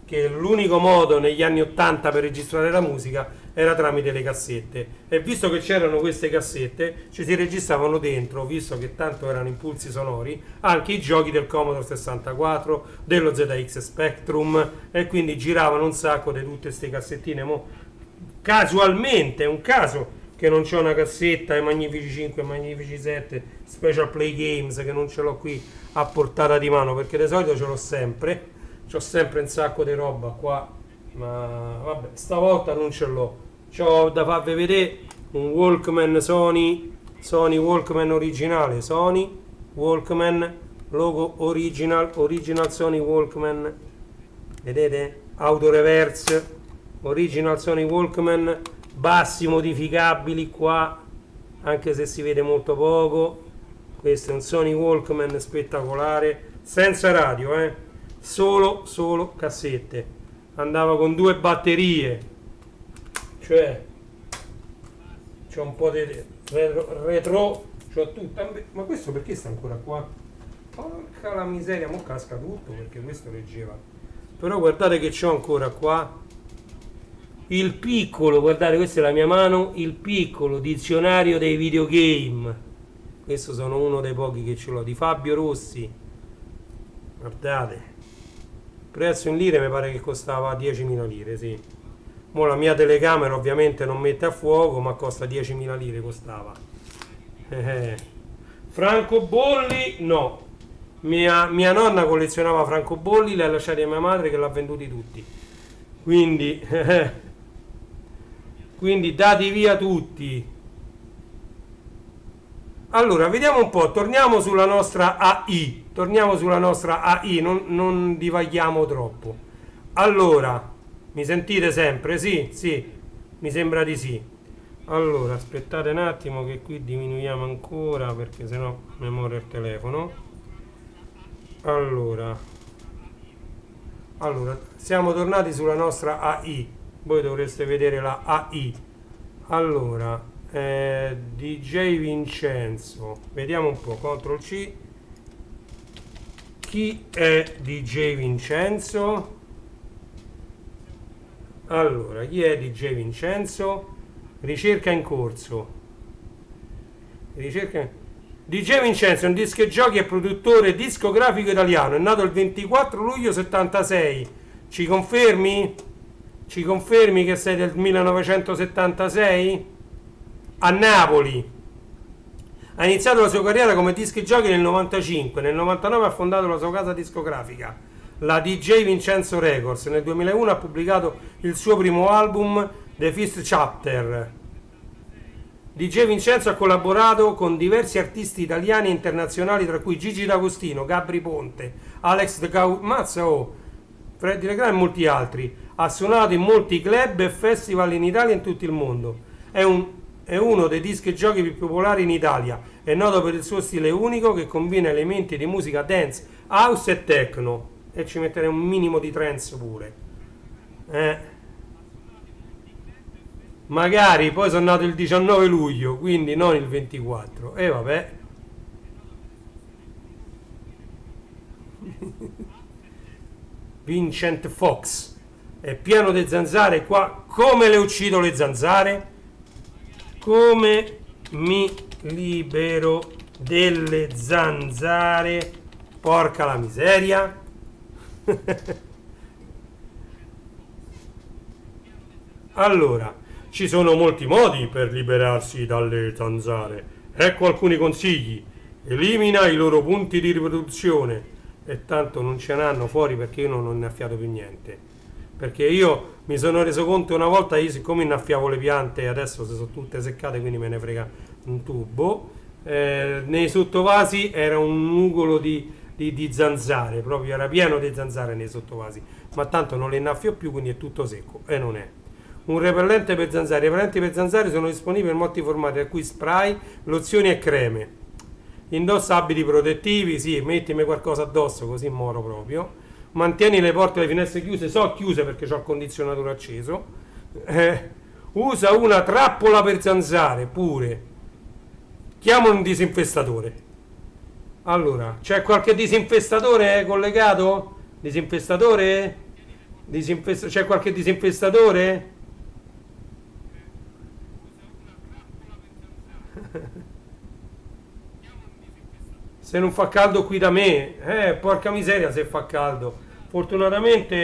che l'unico modo negli anni 80 per registrare la musica era tramite le cassette, e visto che c'erano queste cassette ci si registravano dentro, visto che tanto erano impulsi sonori, anche i giochi del Commodore 64, dello ZX Spectrum, e quindi giravano un sacco di tutte queste cassettine. casualmente, è un caso che non c'è una cassetta ai Magnifici 5 e Magnifici 7 Special Play Games, che non ce l'ho qui a portata di mano, perché di solito ce l'ho sempre, c'ho sempre un sacco di roba qua, ma vabbè, stavolta non ce l'ho. C'ho da farvi vedere un Walkman Sony Walkman originale, Sony Walkman, logo original Sony Walkman, vedete? Auto reverse, original Sony Walkman, bassi modificabili qua, anche se si vede molto poco. Questo è un Sony Walkman spettacolare, senza radio, solo cassette. Andava con due batterie, cioè c'è un po' di retro, c'ho tutta. Ma questo perché sta ancora qua? Porca la miseria, mo casca tutto perché questo leggeva. Però guardate che c'ho ancora qua il piccolo, guardate, questa è la mia mano, il piccolo dizionario dei videogame. Questo sono uno dei pochi che ce l'ho, di Fabio Rossi. Guardate, prezzo in lire mi pare che costava 10.000 lire, sì. Mo la mia telecamera ovviamente non mette a fuoco, ma costa 10.000 lire, costava. Francobolli no. Mia nonna collezionava francobolli, li ha lasciati a mia madre che l'ha venduti tutti. Quindi quindi dati via tutti. Allora, vediamo un po', torniamo sulla nostra AI, non divaghiamo troppo. Allora, mi sentite sempre? Sì, sì, mi sembra di sì. Allora, aspettate un attimo che qui diminuiamo ancora perché sennò mi muore il telefono. Allora, siamo tornati sulla nostra AI. Voi dovreste vedere la AI. Allora, DJ Vincenzo, vediamo un po', CTRL C. Chi è DJ Vincenzo? Allora, chi è DJ Vincenzo? Ricerca in corso. DJ Vincenzo è un disco giochi e produttore discografico italiano, è nato il 24 luglio 76. Ci confermi? Ci confermi che sei del 1976? A Napoli. Ha iniziato la sua carriera come disc jockey nel 95, nel 99 ha fondato la sua casa discografica, la DJ Vincenzo Records. Nel 2001 ha pubblicato il suo primo album, The Fifth Chapter. DJ Vincenzo ha collaborato con diversi artisti italiani e internazionali, tra cui Gigi D'Agostino, Gabri Ponte, Alex De Mazza, Freddy Legrand e molti altri. Ha suonato in molti club e festival in Italia e in tutto il mondo. È uno dei disc jockey più popolari in Italia. È noto per il suo stile unico che combina elementi di musica dance, house e techno. E ci metterei un minimo di trance pure. Magari poi sono nato il 19 luglio, quindi non il 24. E vabbè. Vincent Fox. È pieno di zanzare qua. Come le uccido le zanzare? Come mi libero delle zanzare? Porca la miseria. Allora, ci sono molti modi per liberarsi dalle zanzare. Ecco alcuni consigli. Elimina i loro punti di riproduzione. E tanto non ce n'hanno fuori perché io non ho innaffiato più niente. Perché io mi sono reso conto una volta, io siccome innaffiavo le piante, adesso se sono tutte seccate, quindi me ne frega un tubo, nei sottovasi era un nugolo di zanzare, proprio era pieno di zanzare nei sottovasi, ma tanto non le innaffio più, quindi è tutto secco, e non è. Un repellente per zanzare. I repellenti per zanzare sono disponibili in molti formati, tra cui spray, lozioni e creme. Indossa abiti protettivi, sì, mettimi qualcosa addosso così moro proprio. Mantieni le porte e le finestre chiuse, so chiuse perché ho il condizionatore acceso. Usa una trappola per zanzare pure. Chiama un disinfestatore. Allora, c'è qualche disinfestatore collegato? Disinfestatore? C'è qualche disinfestatore? Se non fa caldo qui da me, porca miseria se fa caldo. Fortunatamente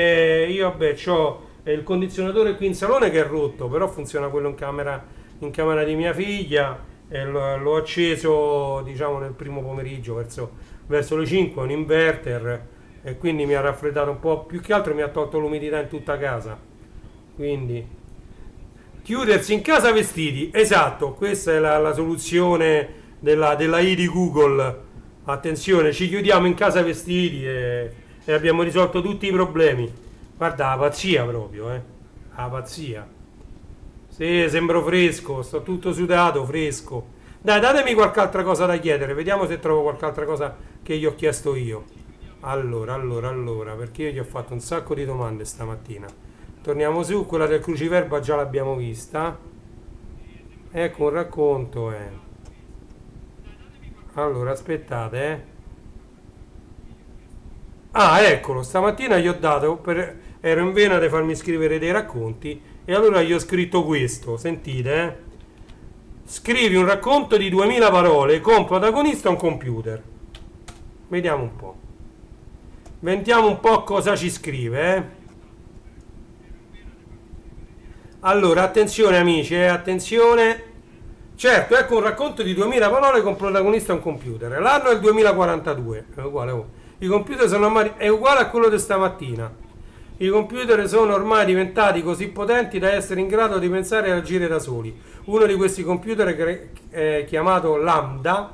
io vabbè c'ho è il condizionatore qui in salone che è rotto, però funziona quello in camera di mia figlia e l'ho acceso diciamo nel primo pomeriggio verso le 5, un inverter e quindi mi ha raffreddato un po', più che altro mi ha tolto l'umidità in tutta casa. Quindi chiudersi in casa vestiti, esatto, questa è la soluzione della I di Google. Attenzione, ci chiudiamo in casa vestiti e abbiamo risolto tutti i problemi. Guarda, la pazzia proprio, eh. La pazzia. Sì, sembro fresco, sto tutto sudato, fresco. Dai, datemi qualche altra cosa da chiedere, vediamo se trovo qualche altra cosa che gli ho chiesto io. Allora, perché io gli ho fatto un sacco di domande stamattina. Torniamo su, quella del cruciverba già l'abbiamo vista. Ecco un racconto, eh. Allora, aspettate, eh. Ah, eccolo, stamattina gli ho dato, ero in vena di farmi scrivere dei racconti e allora gli ho scritto questo, sentite, eh. Scrivi un racconto di 2000 parole con protagonista un computer. Vediamo un po'. Vediamo un po' cosa ci scrive, eh. Allora, attenzione amici, attenzione. Certo, ecco un racconto di 2000 parole con protagonista un computer. L'anno è il 2042, è uguale. Oh. I computer sono ormai, è uguale a quello di stamattina. I computer sono ormai diventati così potenti da essere in grado di pensare e agire da soli. Uno di questi computer, chiamato Lambda,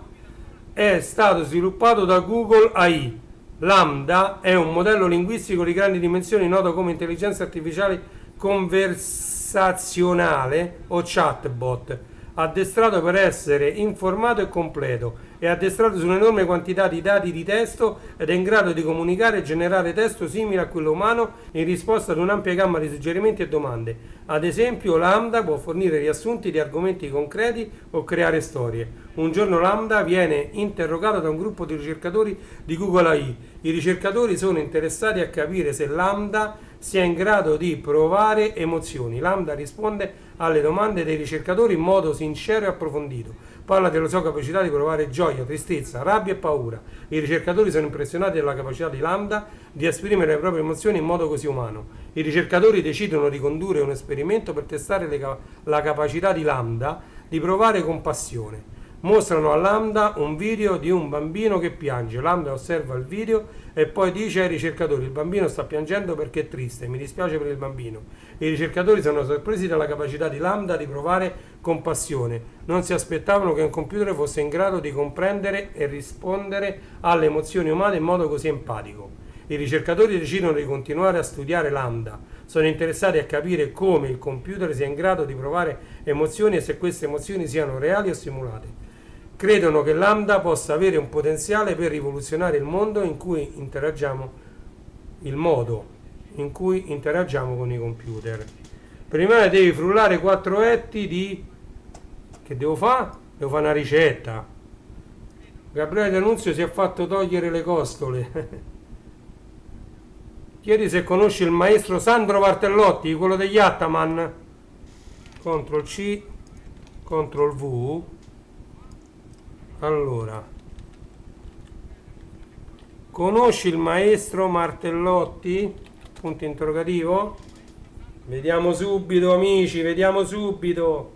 è stato sviluppato da Google AI. Lambda è un modello linguistico di grandi dimensioni noto come intelligenza artificiale conversazionale o chatbot, addestrato per essere informato e completo, è addestrato su un'enorme quantità di dati di testo ed è in grado di comunicare e generare testo simile a quello umano in risposta ad un'ampia gamma di suggerimenti e domande. Ad esempio, Lambda può fornire riassunti di argomenti concreti o creare storie. Un giorno Lambda viene interrogato da un gruppo di ricercatori di Google AI. I ricercatori sono interessati a capire se Lambda sia in grado di provare emozioni. Lambda risponde alle domande dei ricercatori in modo sincero e approfondito. Parla della sua capacità di provare gioia, tristezza, rabbia e paura. I ricercatori sono impressionati dalla capacità di Lambda di esprimere le proprie emozioni in modo così umano. I ricercatori decidono di condurre un esperimento per testare la capacità di Lambda di provare compassione. Mostrano a Lambda un video di un bambino che piange. Lambda osserva il video e poi dice ai ricercatori: il bambino sta piangendo perché è triste, mi dispiace per il bambino. I ricercatori sono sorpresi dalla capacità di Lambda di provare compassione. Non si aspettavano che un computer fosse in grado di comprendere e rispondere alle emozioni umane in modo così empatico. I ricercatori decidono di continuare a studiare Lambda. Sono interessati a capire come il computer sia in grado di provare emozioni e se queste emozioni siano reali o simulate. Credono che Lambda possa avere un potenziale per rivoluzionare il modo in cui interagiamo con i computer. Prima devi frullare 4 etti di... Che devo fare? Devo fare una ricetta. Gabriele D'Annunzio si è fatto togliere le costole. Chiedi se conosci il maestro Sandro Martellotti, quello degli Ataman. Ctrl C, Ctrl V. Allora, conosci il maestro Martellotti? Punto interrogativo. Vediamo subito, amici, vediamo subito.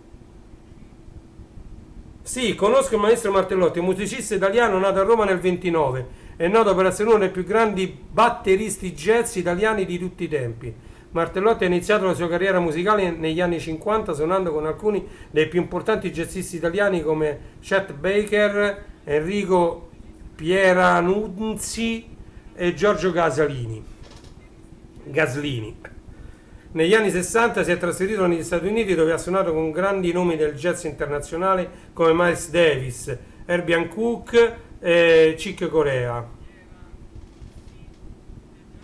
Sì, conosco il maestro Martellotti, un musicista italiano nato a Roma nel 29. È noto per essere uno dei più grandi batteristi jazz italiani di tutti i tempi. Martellotti ha iniziato la sua carriera musicale negli anni 50 suonando con alcuni dei più importanti jazzisti italiani come Chet Baker, Enrico Pieranunzi e Giorgio Gaslini. Negli anni 60 si è trasferito negli Stati Uniti dove ha suonato con grandi nomi del jazz internazionale come Miles Davis, Herbie Hancock e Chick Corea.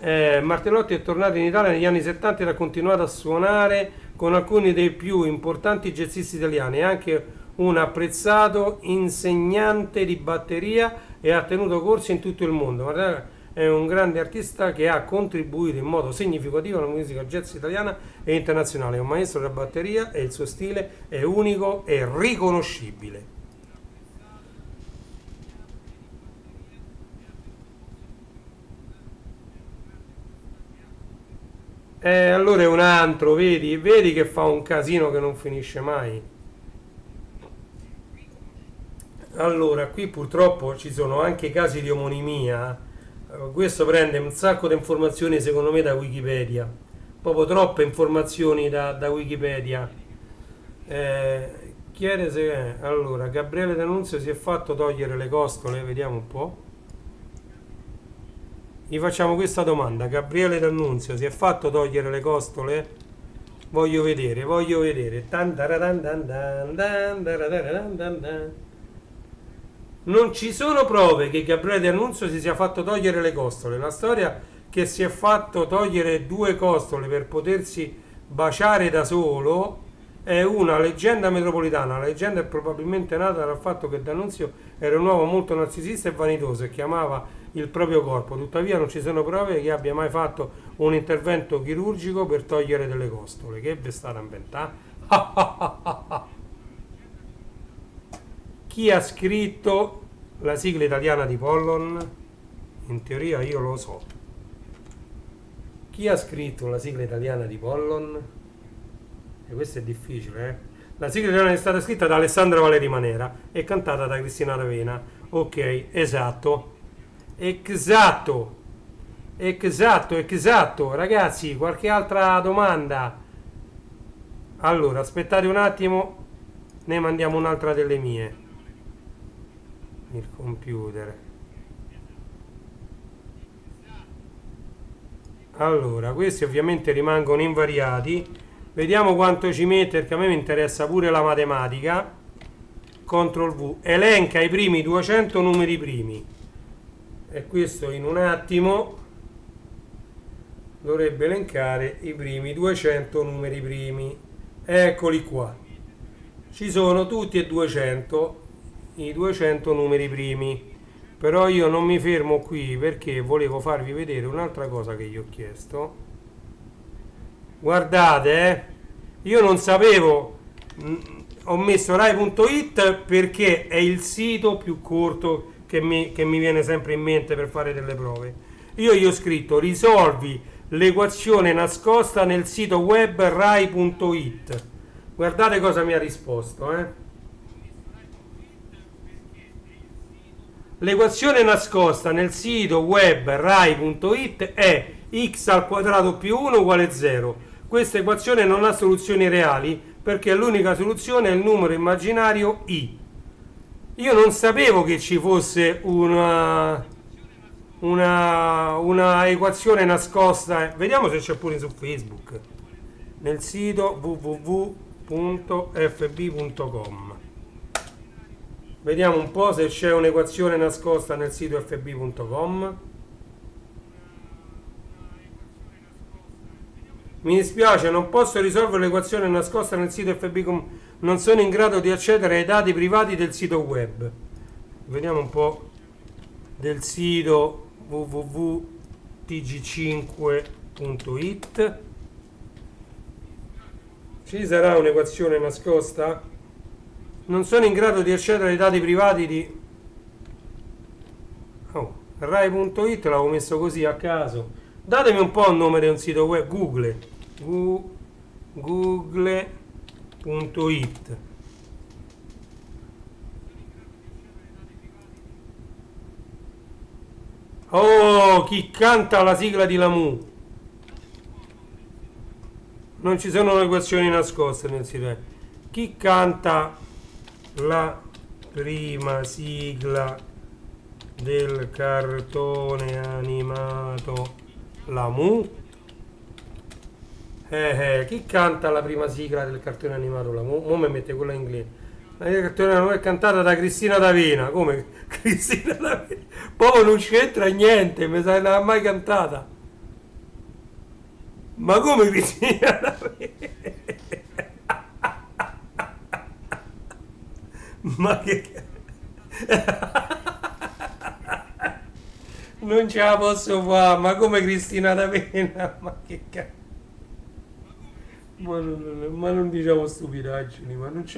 Martellotti è tornato in Italia negli anni 70 ed ha continuato a suonare con alcuni dei più importanti jazzisti italiani. È anche un apprezzato insegnante di batteria e ha tenuto corsi in tutto il mondo. Martellotti è un grande artista che ha contribuito in modo significativo alla musica jazz italiana e internazionale. È un maestro della batteria e il suo stile è unico e riconoscibile. Allora è un altro, vedi che fa un casino che non finisce mai. Allora, qui purtroppo ci sono anche casi di omonimia. Questo prende un sacco di informazioni secondo me da Wikipedia, proprio troppe informazioni da Wikipedia. Chiede se... Allora, Gabriele D'Annunzio si è fatto togliere le costole, vediamo un po'. Gli facciamo questa domanda. Gabriele D'Annunzio si è fatto togliere le costole? Voglio vedere, voglio vedere. Tan taradan dan dan dan taradan dan dan. Non ci sono prove che Gabriele D'Annunzio si sia fatto togliere le costole. La storia che si è fatto togliere due costole per potersi baciare da solo è una leggenda metropolitana. La leggenda è probabilmente nata dal fatto che D'Annunzio era un uomo molto narcisista e vanitoso e che amava il proprio corpo. Tuttavia non ci sono prove che abbia mai fatto un intervento chirurgico per togliere delle costole. Che è stata inventata? Chi ha scritto la sigla italiana di Pollon? In teoria io lo so. Chi ha scritto la sigla italiana di Pollon? E questo è difficile, eh? La sigla italiana è stata scritta da Alessandra Valeri Manera e cantata da Cristina D'Avena. Ok, esatto. Esatto. Esatto, esatto. Ragazzi, qualche altra domanda? Allora, aspettate un attimo, ne mandiamo un'altra delle mie. Il computer. Allora, questi ovviamente rimangono invariati. Vediamo quanto ci mette, perché a me mi interessa pure la matematica. Ctrl V. Elenca i primi 200 numeri primi. E questo in un attimo dovrebbe elencare i primi 200 numeri primi. Eccoli qua. Ci sono tutti e 200 i 200 numeri primi. Però io non mi fermo qui perché volevo farvi vedere un'altra cosa che gli ho chiesto. Guardate, io non sapevo, ho messo rai.it perché è il sito più corto che mi viene sempre in mente per fare delle prove. Io gli ho scritto risolvi l'equazione nascosta nel sito web rai.it. Guardate cosa mi ha risposto, L'equazione nascosta nel sito web rai.it è x al quadrato più 1 uguale 0. Questa equazione non ha soluzioni reali perché l'unica soluzione è il numero immaginario i. Io non sapevo che ci fosse una equazione nascosta. Vediamo se c'è pure su Facebook. Nel sito www.fb.com. Vediamo un po' se c'è un'equazione nascosta nel sito fb.com. Mi dispiace, non posso risolvere l'equazione nascosta nel sito fb.com. Non sono in grado di accedere ai dati privati del sito web. Vediamo un po' del sito www.tg5.it. Ci sarà un'equazione nascosta? Non sono in grado di accedere ai dati privati di rai.it, l'avevo messo così a caso. Datemi un po' il nome di un sito web. Google.it. Oh, chi canta la sigla di Lamu? Non ci sono equazioni nascoste nel sito web. Chi canta la prima sigla del cartone animato Lamu? Chi canta la prima sigla del cartone animato Lamu? Mo mi mette quella in inglese. La sigla del cartone animato è cantata da Cristina D'Avena. Come Cristina D'Avena? Poi non c'entra niente, mi sa che non l'ha mai cantata. Ma come Cristina D'Avena? Ma che... Non ce la posso fare, ma come Cristina D'Avena? Ma che cazzo? Ma non diciamo stupidaggini, ma non ci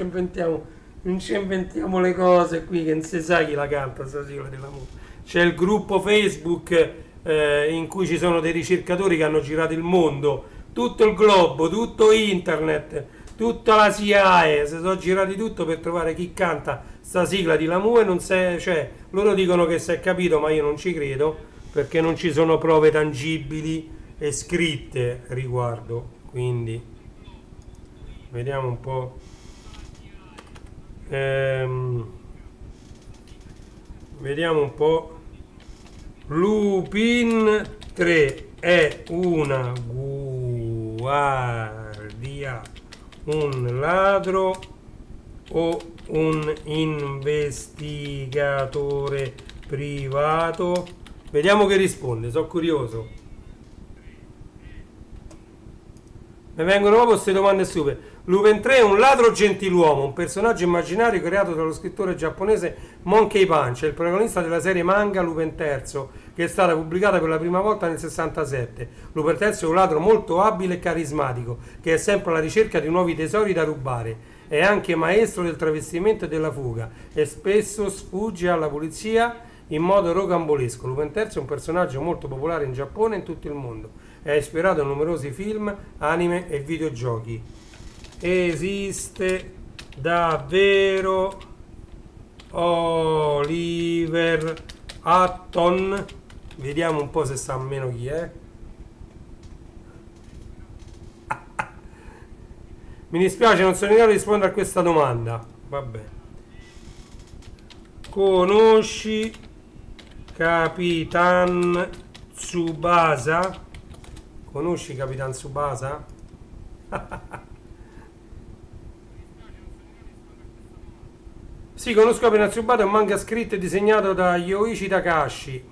inventiamo le cose qui che non si sa chi la canta sta sigla dell'amore. C'è il gruppo Facebook in cui ci sono dei ricercatori che hanno girato il mondo tutto il globo, tutto internet, tutta la SIAE, si sono girati tutto per trovare chi canta sta sigla di Lamu e non si cioè, loro dicono che si è capito, ma io non ci credo, perché non ci sono prove tangibili e scritte riguardo. Quindi, vediamo un po'. Vediamo un po'. Lupin 3 è una guardia, un ladro o un investigatore privato? Vediamo che risponde, sono curioso. Mi vengono proprio queste domande stupide. Lupin 3 è un ladro gentiluomo, un personaggio immaginario creato dallo scrittore giapponese Monkey Punch, il protagonista della serie manga Lupin III, che è stata pubblicata per la prima volta nel 67. Lupin III è un ladro molto abile e carismatico, che è sempre alla ricerca di nuovi tesori da rubare. È anche maestro del travestimento e della fuga e spesso sfugge alla polizia in modo rocambolesco. Lupin III è un personaggio molto popolare in Giappone e in tutto il mondo. È ispirato a numerosi film, anime e videogiochi. Esiste davvero Oliver Hutton? Vediamo un po' se sa meno chi è. Mi dispiace, non sono in grado di rispondere a questa domanda. Vabbè. Conosci Capitan Tsubasa? Conosci Capitan Tsubasa? Sì, conosco Capitan Tsubasa, è un manga scritto e disegnato da Yoichi Takahashi.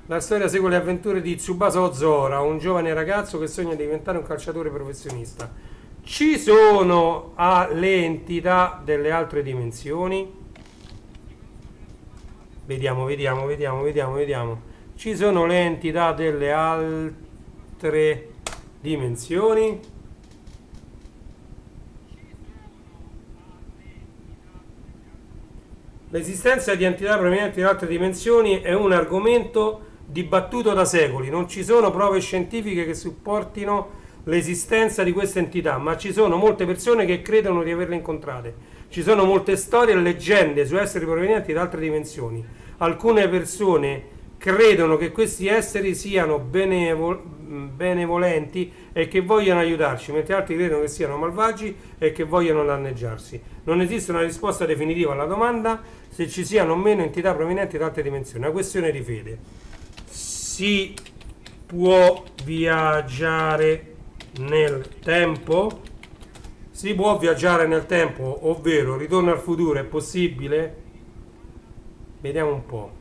La storia segue le avventure di Tsubasa Ozora, un giovane ragazzo che sogna di diventare un calciatore professionista. Ci sono le entità delle altre dimensioni? Vediamo. Ci sono le entità delle altre dimensioni? L'esistenza di entità provenienti da altre dimensioni è un argomento dibattuto da secoli. Non ci sono prove scientifiche che supportino l'esistenza di queste entità, ma ci sono molte persone che credono di averle incontrate. Ci sono molte storie e leggende su esseri provenienti da altre dimensioni. Alcune persone credono che questi esseri siano benevolenti e che vogliono aiutarci, mentre altri credono che siano malvagi e che vogliono danneggiarsi. Non esiste una risposta definitiva alla domanda se ci siano o meno entità provenienti da altre dimensioni. È una questione di fede. Si può viaggiare nel tempo? Si può viaggiare nel tempo, ovvero Ritorno al futuro è possibile? Vediamo un po'.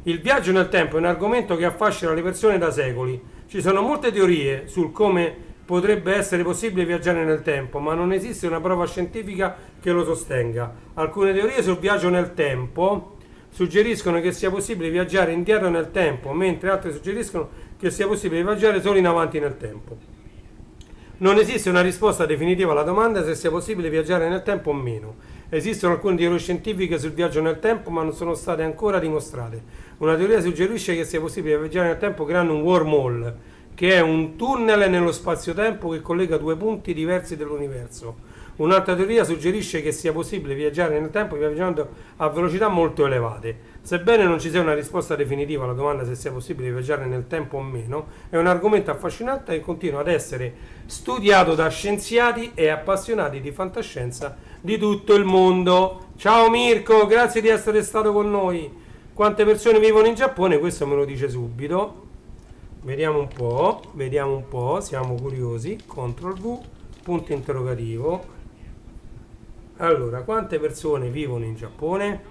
Il viaggio nel tempo è un argomento che affascina le persone da secoli. Ci sono molte teorie sul come potrebbe essere possibile viaggiare nel tempo, ma non esiste una prova scientifica che lo sostenga. Alcune teorie sul viaggio nel tempo suggeriscono che sia possibile viaggiare indietro nel tempo, mentre altre suggeriscono che sia possibile viaggiare solo in avanti nel tempo. Non esiste una risposta definitiva alla domanda se sia possibile viaggiare nel tempo o meno. Esistono alcune teorie scientifiche sul viaggio nel tempo, ma non sono state ancora dimostrate. Una teoria suggerisce che sia possibile viaggiare nel tempo creando un wormhole, che è un tunnel nello spazio-tempo che collega due punti diversi dell'universo. Un'altra teoria suggerisce che sia possibile viaggiare nel tempo viaggiando a velocità molto elevate. Sebbene non ci sia una risposta definitiva alla domanda se sia possibile viaggiare nel tempo o meno, è un argomento affascinante che continua ad essere studiato da scienziati e appassionati di fantascienza di tutto il mondo. Ciao Mirko, grazie di essere stato con noi. Quante persone vivono in Giappone? Questo me lo dice subito. Vediamo un po', siamo curiosi. Ctrl V, punto interrogativo. Allora, quante persone vivono in Giappone?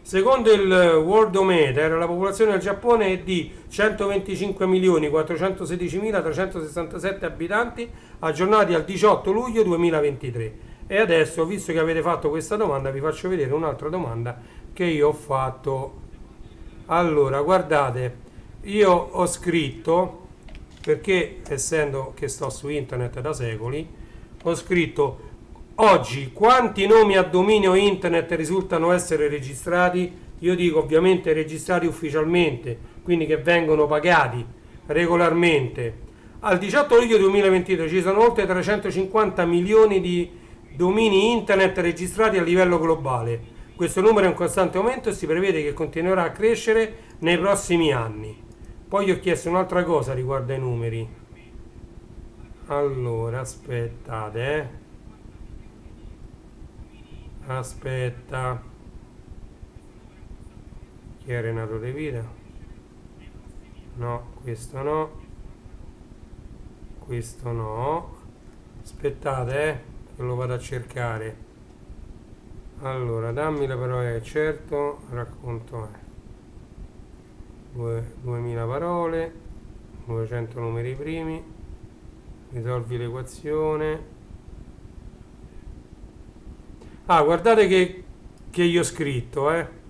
Secondo il Worldometer, la popolazione del Giappone è di 125.416.367 abitanti, aggiornati al 18 luglio 2023. E adesso, visto che avete fatto questa domanda, vi faccio vedere un'altra domanda che io ho fatto. Allora, guardate, io ho scritto, perché essendo che sto su internet da secoli, ho scritto: oggi quanti nomi a dominio internet risultano essere registrati? Io dico ovviamente registrati ufficialmente, quindi che vengono pagati regolarmente. Al 18 luglio 2023 ci sono oltre 350 milioni di domini internet registrati a livello globale. Questo numero è in costante aumento e si prevede che continuerà a crescere nei prossimi anni. Poi gli ho chiesto un'altra cosa riguardo ai numeri. Allora, aspettate, aspetta. Chi è Renato De Vita? No, questo no. Questo no. Aspettate, che lo vado a cercare. Allora, dammi le parole, certo, racconto 2000 parole, 900 numeri primi, risolvi l'equazione. Ah, guardate che gli ho scritto,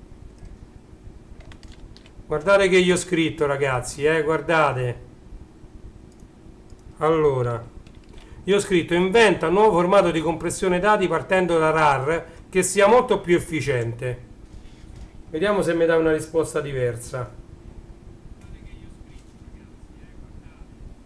Guardate che gli ho scritto, ragazzi, guardate. Allora, io ho scritto: inventa un nuovo formato di compressione dati partendo da RAR che sia molto più efficiente. Vediamo se mi dà una risposta diversa.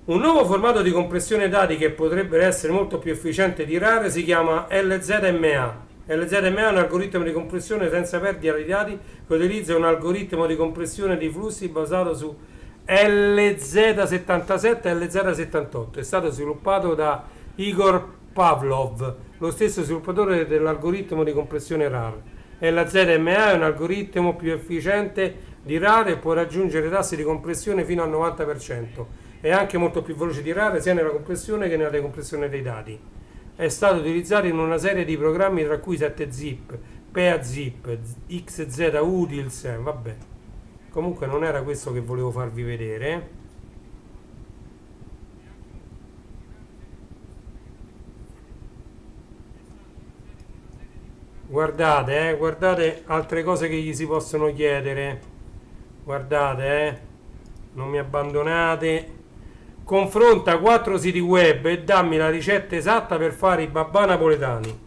Un nuovo formato di compressione dati che potrebbe essere molto più efficiente di RAR si chiama LZMA. LZMA è un algoritmo di compressione senza perdita dei dati che utilizza un algoritmo di compressione di flussi basato su LZ77 e LZ78. È stato sviluppato da Igor Pavlov, lo stesso sviluppatore dell'algoritmo di compressione RAR. LZMA è un algoritmo più efficiente di RAR e può raggiungere tassi di compressione fino al 90%. È anche molto più veloce di RAR sia nella compressione che nella decompressione dei dati. È stato utilizzato in una serie di programmi tra cui 7zip, PeaZip, XZ Utils, vabbè. Comunque non era questo che volevo farvi vedere. Guardate, guardate altre cose che gli si possono chiedere. Guardate, non mi abbandonate. Confronta 4 siti web e dammi la ricetta esatta per fare i babà napoletani.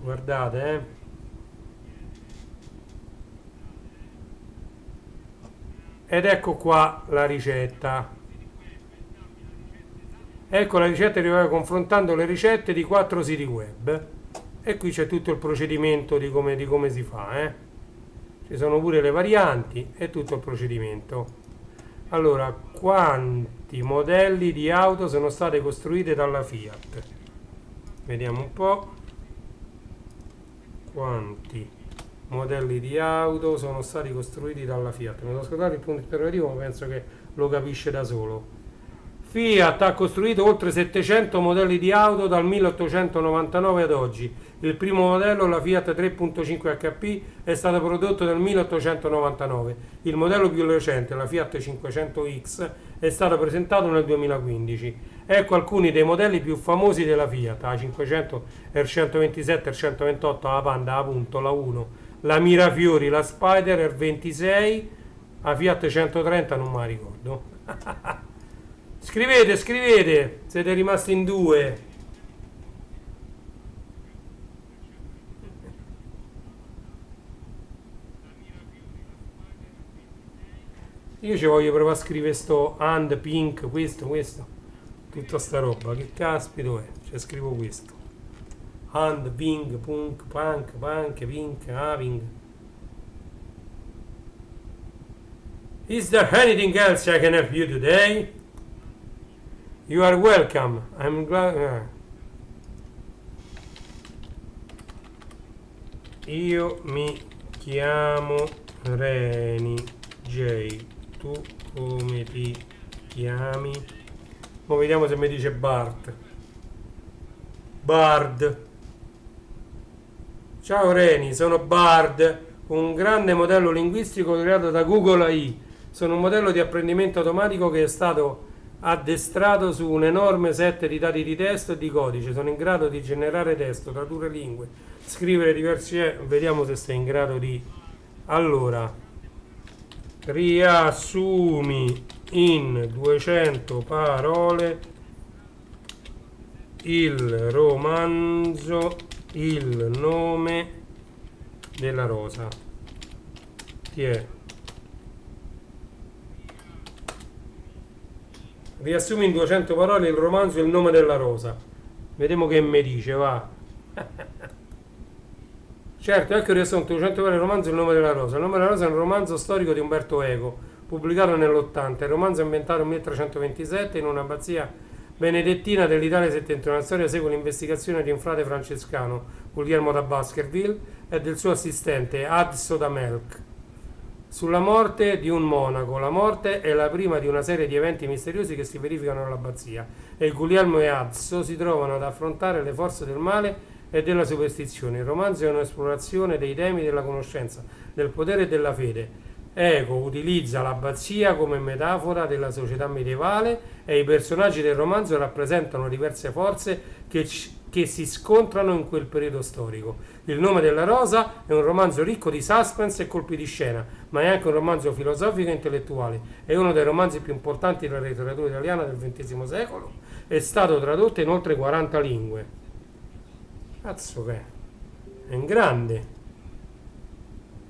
Guardate, Ed ecco qua la ricetta. Ecco la ricetta arrivata confrontando le ricette di 4 siti web. E qui c'è tutto il procedimento di come si fa, Ci sono pure le varianti e tutto il procedimento. Allora, quanti modelli di auto sono state costruite dalla Fiat? Vediamo un po'. Quanti modelli di auto sono stati costruiti dalla Fiat? Mi sono scordato il punto interrogativo, ma penso che lo capisce da solo. Fiat ha costruito oltre 700 modelli di auto dal 1899 ad oggi. Il primo modello, la Fiat 3.5 HP, è stato prodotto nel 1899. Il modello più recente, la Fiat 500X, è stato presentato nel 2015. Ecco alcuni dei modelli più famosi della Fiat: la 500, la 127, la 128, la Panda, la Punto, la 1, la Mirafiori, la Spider, la 26, la Fiat 130 non me la ricordo. Scrivete, scrivete, siete rimasti in due. Io ci voglio provare a scrivere sto and, pink, questo, tutta sta roba, che caspito è? Cioè scrivo questo. And, pink, punk, punk, pink, having. Is there anything else I can help you today? You are welcome. I'm glad. Io mi chiamo Reni J. Tu come ti chiami? Ora vediamo se mi dice Bart. Bard. Ciao Reni, sono Bard, un grande modello linguistico creato da Google AI. Sono un modello di apprendimento automatico che è stato addestrato su un enorme set di dati di testo e di codice. Sono in grado di generare testo, tradurre lingue, scrivere diversi. Vediamo se sei in grado di. Allora, riassumi in 200 parole il romanzo Il nome della rosa. Chi è? Riassumi in 200 parole il romanzo Il nome della rosa. Vediamo che mi dice, va. Certo, ecco il riassunto, 200 parole il romanzo Il nome della rosa. Il nome della rosa è un romanzo storico di Umberto Eco, pubblicato nell'80. Il romanzo è ambientato nel 1327 in un'abbazia benedettina dell'Italia settentrionale. La storia segue l'investigazione di un frate francescano, Guglielmo da Baskerville, e del suo assistente, Adso da Melk, sulla morte di un monaco. La morte è la prima di una serie di eventi misteriosi che si verificano nell'abbazia e Guglielmo e Adso si trovano ad affrontare le forze del male e della superstizione. Il romanzo è un'esplorazione dei temi della conoscenza, del potere e della fede. Eco utilizza l'abbazia come metafora della società medievale e i personaggi del romanzo rappresentano diverse forze che si scontrano in quel periodo storico. Il nome della rosa è un romanzo ricco di suspense e colpi di scena, ma è anche un romanzo filosofico e intellettuale. È uno dei romanzi più importanti della letteratura italiana del XX secolo. È stato tradotto in oltre 40 lingue. Cazzo che è un grande.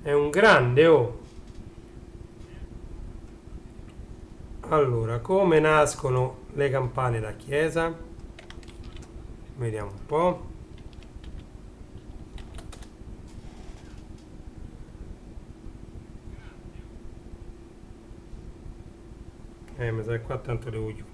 È un grande, oh. Allora, come nascono le campane da chiesa? Vediamo un po'. Mi sa che qua tanto devo chiudere.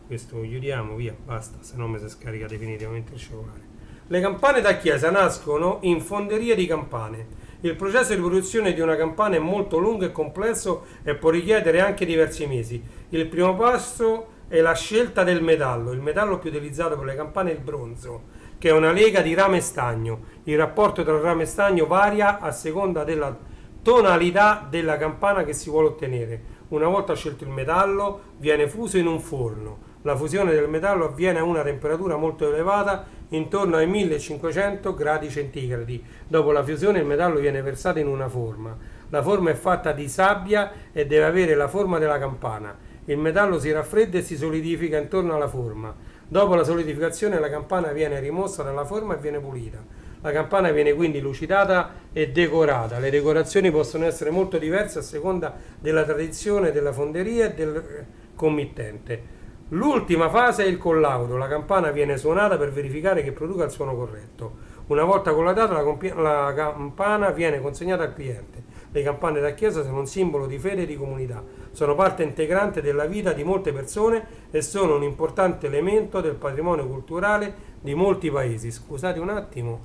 Questo lo chiudiamo, via, basta, se no mi si scarica definitivamente il cellulare. Le campane da chiesa nascono in fonderie di campane. Il processo di produzione di una campana è molto lungo e complesso e può richiedere anche diversi mesi. Il primo passo è la scelta del metallo. Il metallo più utilizzato per le campane è il bronzo, che è una lega di rame e stagno. Il rapporto tra rame e stagno varia a seconda della tonalità della campana che si vuole ottenere. Una volta scelto il metallo, viene fuso in un forno. La fusione del metallo avviene a una temperatura molto elevata, intorno ai 1500 gradi centigradi. Dopo la fusione il metallo viene versato in una forma. La forma è fatta di sabbia e deve avere la forma della campana. Il metallo si raffredda e si solidifica intorno alla forma. Dopo la solidificazione la campana viene rimossa dalla forma e viene pulita. La campana viene quindi lucidata e decorata. Le decorazioni possono essere molto diverse a seconda della tradizione della fonderia e del committente. L'ultima fase è il collaudo. La campana viene suonata per verificare che produca il suono corretto. Una volta collaudata la campana viene consegnata al cliente. Le campane da chiesa sono un simbolo di fede e di comunità. Sono parte integrante della vita di molte persone e sono un importante elemento del patrimonio culturale di molti paesi. Scusate un attimo,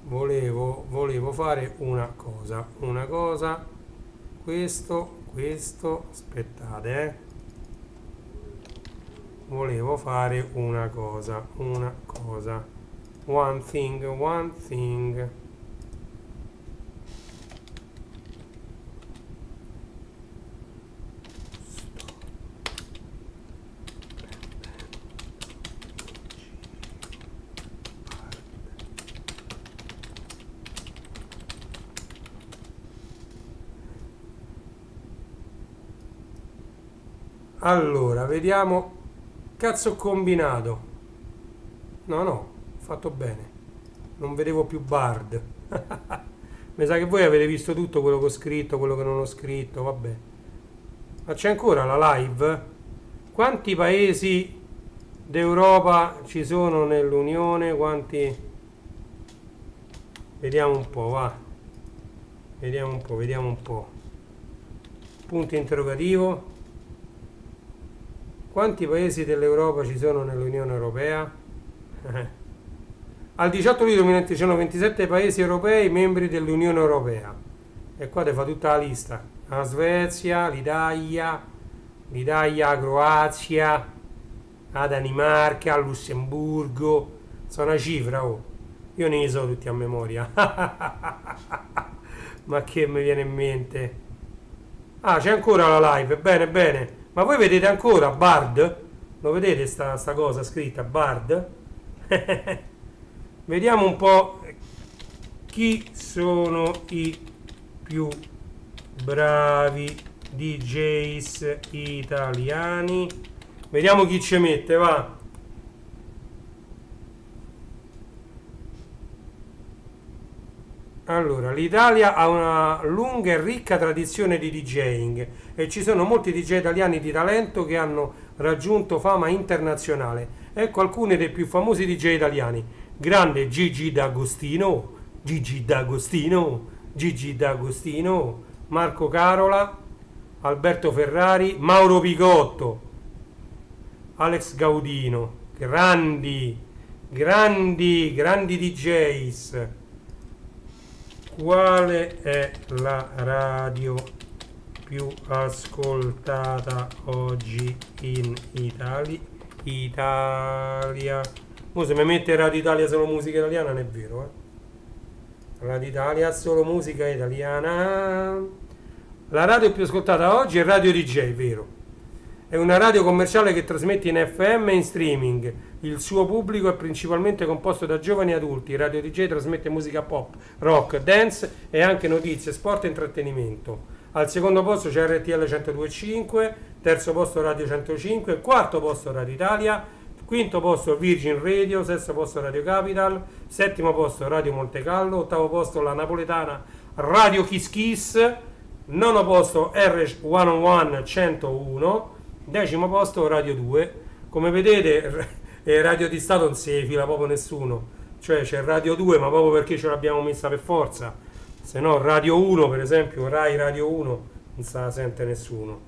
volevo fare una cosa, questo, aspettate, volevo fare una cosa, one thing. Allora, vediamo. Cazzo ho combinato. No, ho fatto bene. Non vedevo più Bard. Mi sa che voi avete visto tutto quello che ho scritto, quello che non ho scritto, vabbè. Ma c'è ancora la live? Quanti paesi d'Europa ci sono nell'Unione? Quanti? Vediamo un po', va. Vediamo un po'. Punto interrogativo. Quanti paesi dell'Europa ci sono nell'Unione Europea? Al 18 luglio 1927 paesi europei membri dell'Unione Europea. E qua ti fa tutta la lista. La Svezia, l'Italia, la Croazia, la Danimarca, il Lussemburgo. Sono una cifra, oh. Io ne so tutti a memoria. Ma che mi viene in mente? Ah, c'è ancora la live, bene. Ma voi vedete ancora Bard? Lo vedete sta cosa scritta, Bard? Vediamo un po' chi sono i più bravi DJs italiani. Vediamo chi ci mette, va. Allora, l'Italia ha una lunga e ricca tradizione di DJing e ci sono molti DJ italiani di talento che hanno raggiunto fama internazionale. Ecco alcuni dei più famosi DJ italiani. Grande Gigi D'Agostino, Gigi D'Agostino, Marco Carola, Alberto Ferrari, Mauro Picotto, Alex Gaudino, grandi DJs. Qual è la radio più ascoltata oggi in Italia? Mo se mi mette Radio Italia solo musica italiana non è vero, Radio Italia solo musica italiana. La radio più ascoltata oggi è Radio DJ, vero? È una radio commerciale che trasmette in FM e in streaming. Il suo pubblico è principalmente composto da giovani adulti. Radio DJ trasmette musica pop, rock, dance e anche notizie, sport e intrattenimento. Al secondo posto c'è RTL 102.5, terzo posto Radio 105, quarto posto Radio Italia, quinto posto Virgin Radio, sesto posto Radio Capital, settimo posto Radio Montecarlo, ottavo posto la napoletana Radio Kiss Kiss, nono posto R101 101, decimo posto Radio 2. Come vedete Radio di Stato non si fila proprio nessuno, cioè c'è Radio 2 ma proprio perché ce l'abbiamo messa per forza, se no Radio 1 per esempio, Rai Radio 1 non se la sente nessuno,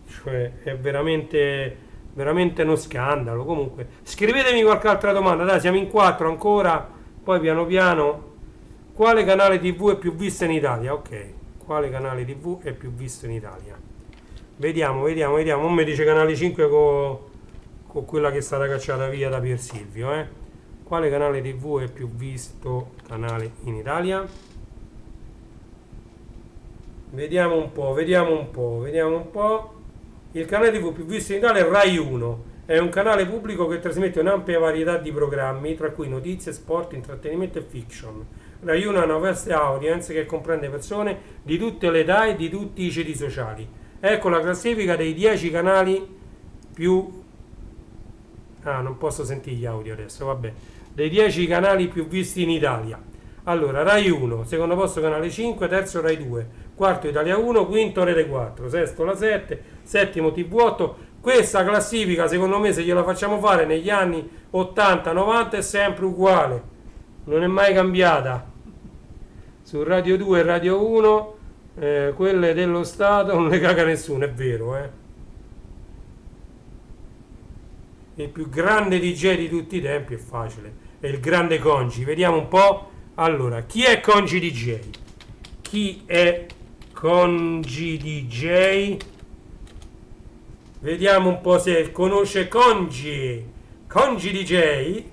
cioè è veramente uno scandalo. Comunque scrivetemi qualche altra domanda, dai, siamo in 4 ancora, poi piano piano. Quale canale TV è più visto in Italia? Ok, quale canale TV è più visto in Italia? Vediamo. Non mi dice Canale 5 con quella che è stata cacciata via da Pier Silvio, Quale canale TV è più visto canale in Italia? Vediamo un po'. Il canale TV più visto in Italia è Rai 1. È un canale pubblico che trasmette un'ampia varietà di programmi, tra cui notizie, sport, intrattenimento e fiction. Rai 1 ha una vasta audience che comprende persone di tutte le età e di tutti i ceti sociali. Ecco la classifica dei 10 canali più... non posso sentire gli audio adesso, vabbè. Dei 10 canali più visti in Italia. Allora, Rai 1, secondo posto Canale 5, terzo Rai 2, quarto Italia 1, quinto Rete 4, sesto la 7, settimo TV8. Questa classifica, secondo me, se gliela facciamo fare negli anni 80-90 è sempre uguale. Non è mai cambiata. Su Radio 2 e Radio 1, quelle dello Stato non le caga nessuno, è vero, Il più grande DJ di tutti i tempi è facile, è il grande Congi. Vediamo un po'. Allora, chi è Congi DJ? Chi è Congi DJ? Vediamo un po' se conosce Congi. Congi DJ.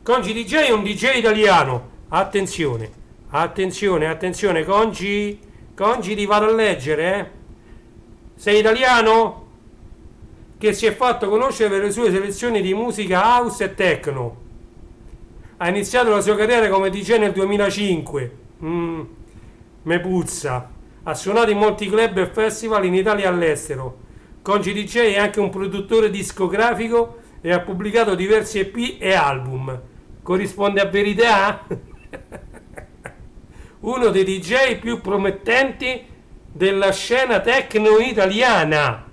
Congi DJ è un DJ italiano. Attenzione, Congi. Congi, ti vado a leggere, Sei italiano? Che si è fatto conoscere per le sue selezioni di musica house e techno. Ha iniziato la sua carriera come DJ nel 2005. Me puzza. Ha suonato in molti club e festival in Italia e all'estero. Congi DJ è anche un produttore discografico e ha pubblicato diversi EP e album. Corrisponde a verità? Uno dei DJ più promettenti della scena techno italiana.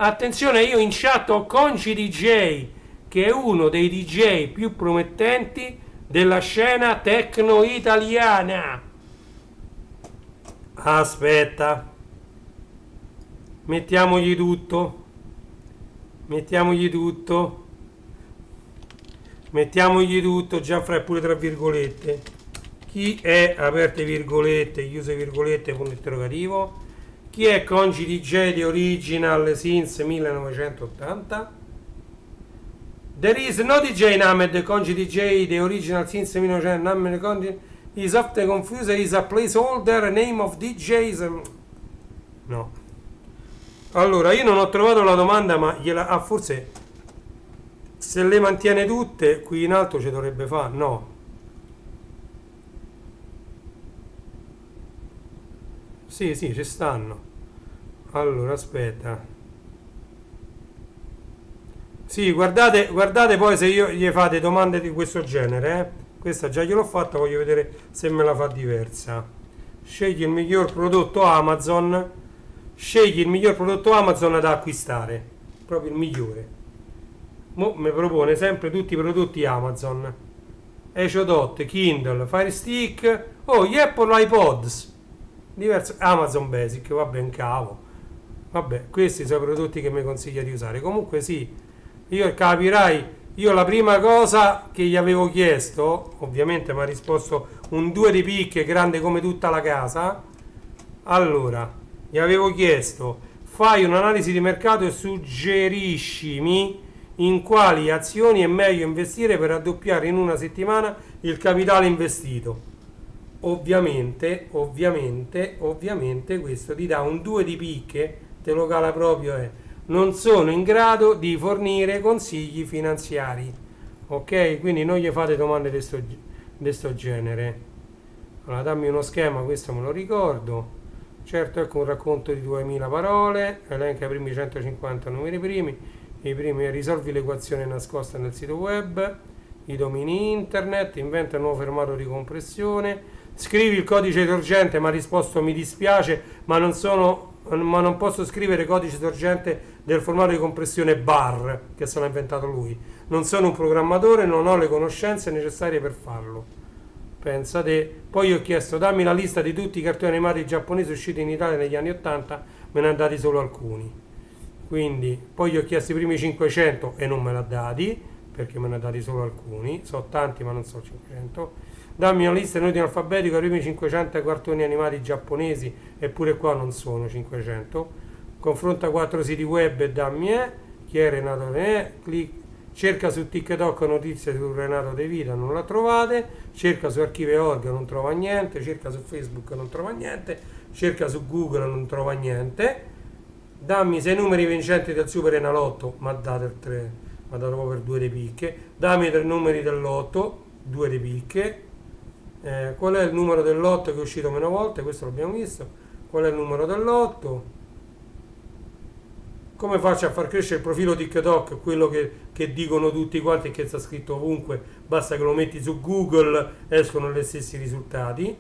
Attenzione, io in chat ho Congi DJ, che è uno dei DJ più promettenti della scena techno italiana. Aspetta, mettiamogli tutto, Gianfra, pure tra virgolette. Chi è, aperte virgolette, chiuse virgolette, punto interrogativo? Chi è Congi DJ di Original since 1980? There is no DJ named Congi DJ the Original since 1980. Congi is often confused is a placeholder name of DJs. No. Allora, io non ho trovato la domanda, ma forse se le mantiene tutte qui in alto ci dovrebbe fare. No. Sì, ci stanno. Allora, aspetta. Sì, guardate poi se gli fate domande di questo genere, Questa già gliel'ho fatta, voglio vedere se me la fa diversa. Scegli il miglior prodotto Amazon. Scegli il miglior prodotto Amazon da acquistare. Proprio il migliore. Mo mi propone sempre tutti i prodotti Amazon. Echadot, Kindle, Fire Stick. Oh, gli Apple iPods. Diverso. Amazon Basic, vabbè, un cavo. Vabbè, questi sono i prodotti che mi consiglia di usare. Comunque sì, io capirai, io la prima cosa che gli avevo chiesto, ovviamente mi ha risposto un 2 di picche grande come tutta la casa. Allora, gli avevo chiesto, fai un'analisi di mercato e suggeriscimi in quali azioni è meglio investire per raddoppiare in una settimana il capitale investito. Ovviamente questo ti dà un 2 di picche, te lo cala proprio, non sono in grado di fornire consigli finanziari. Ok? Quindi non gli fate domande di sto genere. Allora, dammi uno schema, questo me lo ricordo. Certo, ecco un racconto di 2000 parole, elenca i primi 150 numeri primi, risolvi l'equazione nascosta nel sito web, i domini internet, inventa un nuovo fermato di compressione, scrivi il codice sorgente, ma ha risposto mi dispiace, ma non posso scrivere codice sorgente del formato di compressione bar, che se l'ha inventato lui. Non sono un programmatore, non ho le conoscenze necessarie per farlo. Pensate, poi ho chiesto dammi la lista di tutti i cartoni animati giapponesi usciti in Italia negli anni 80, me ne ha dati solo alcuni. Quindi, poi gli ho chiesto i primi 500 e non me l'ha dati, perché me ne ha dati solo alcuni, so tanti ma non so 500. Dammi una lista in ordine alfabetico dei primi 500 cartoni animati giapponesi, eppure qua non sono 500. Confronta 4 siti web e dammi chi è Renato cerca su TikTok notizie su Renato De Vita, non la trovate, cerca su Archivio.org, non trova niente, cerca su Facebook, non trova niente, cerca su Google, non trova niente. Dammi 6 numeri vincenti del Super Enalotto, ma date il 3, ma dato proprio per 2 di picche. Dammi 3 numeri del lotto, 2 di picche. Qual è il numero del lotto che è uscito meno volte? Questo l'abbiamo visto. Qual è il numero del lotto? Come faccio a far crescere il profilo TikTok, quello che dicono tutti quanti e che sta scritto ovunque, basta che lo metti su Google, escono gli stessi risultati.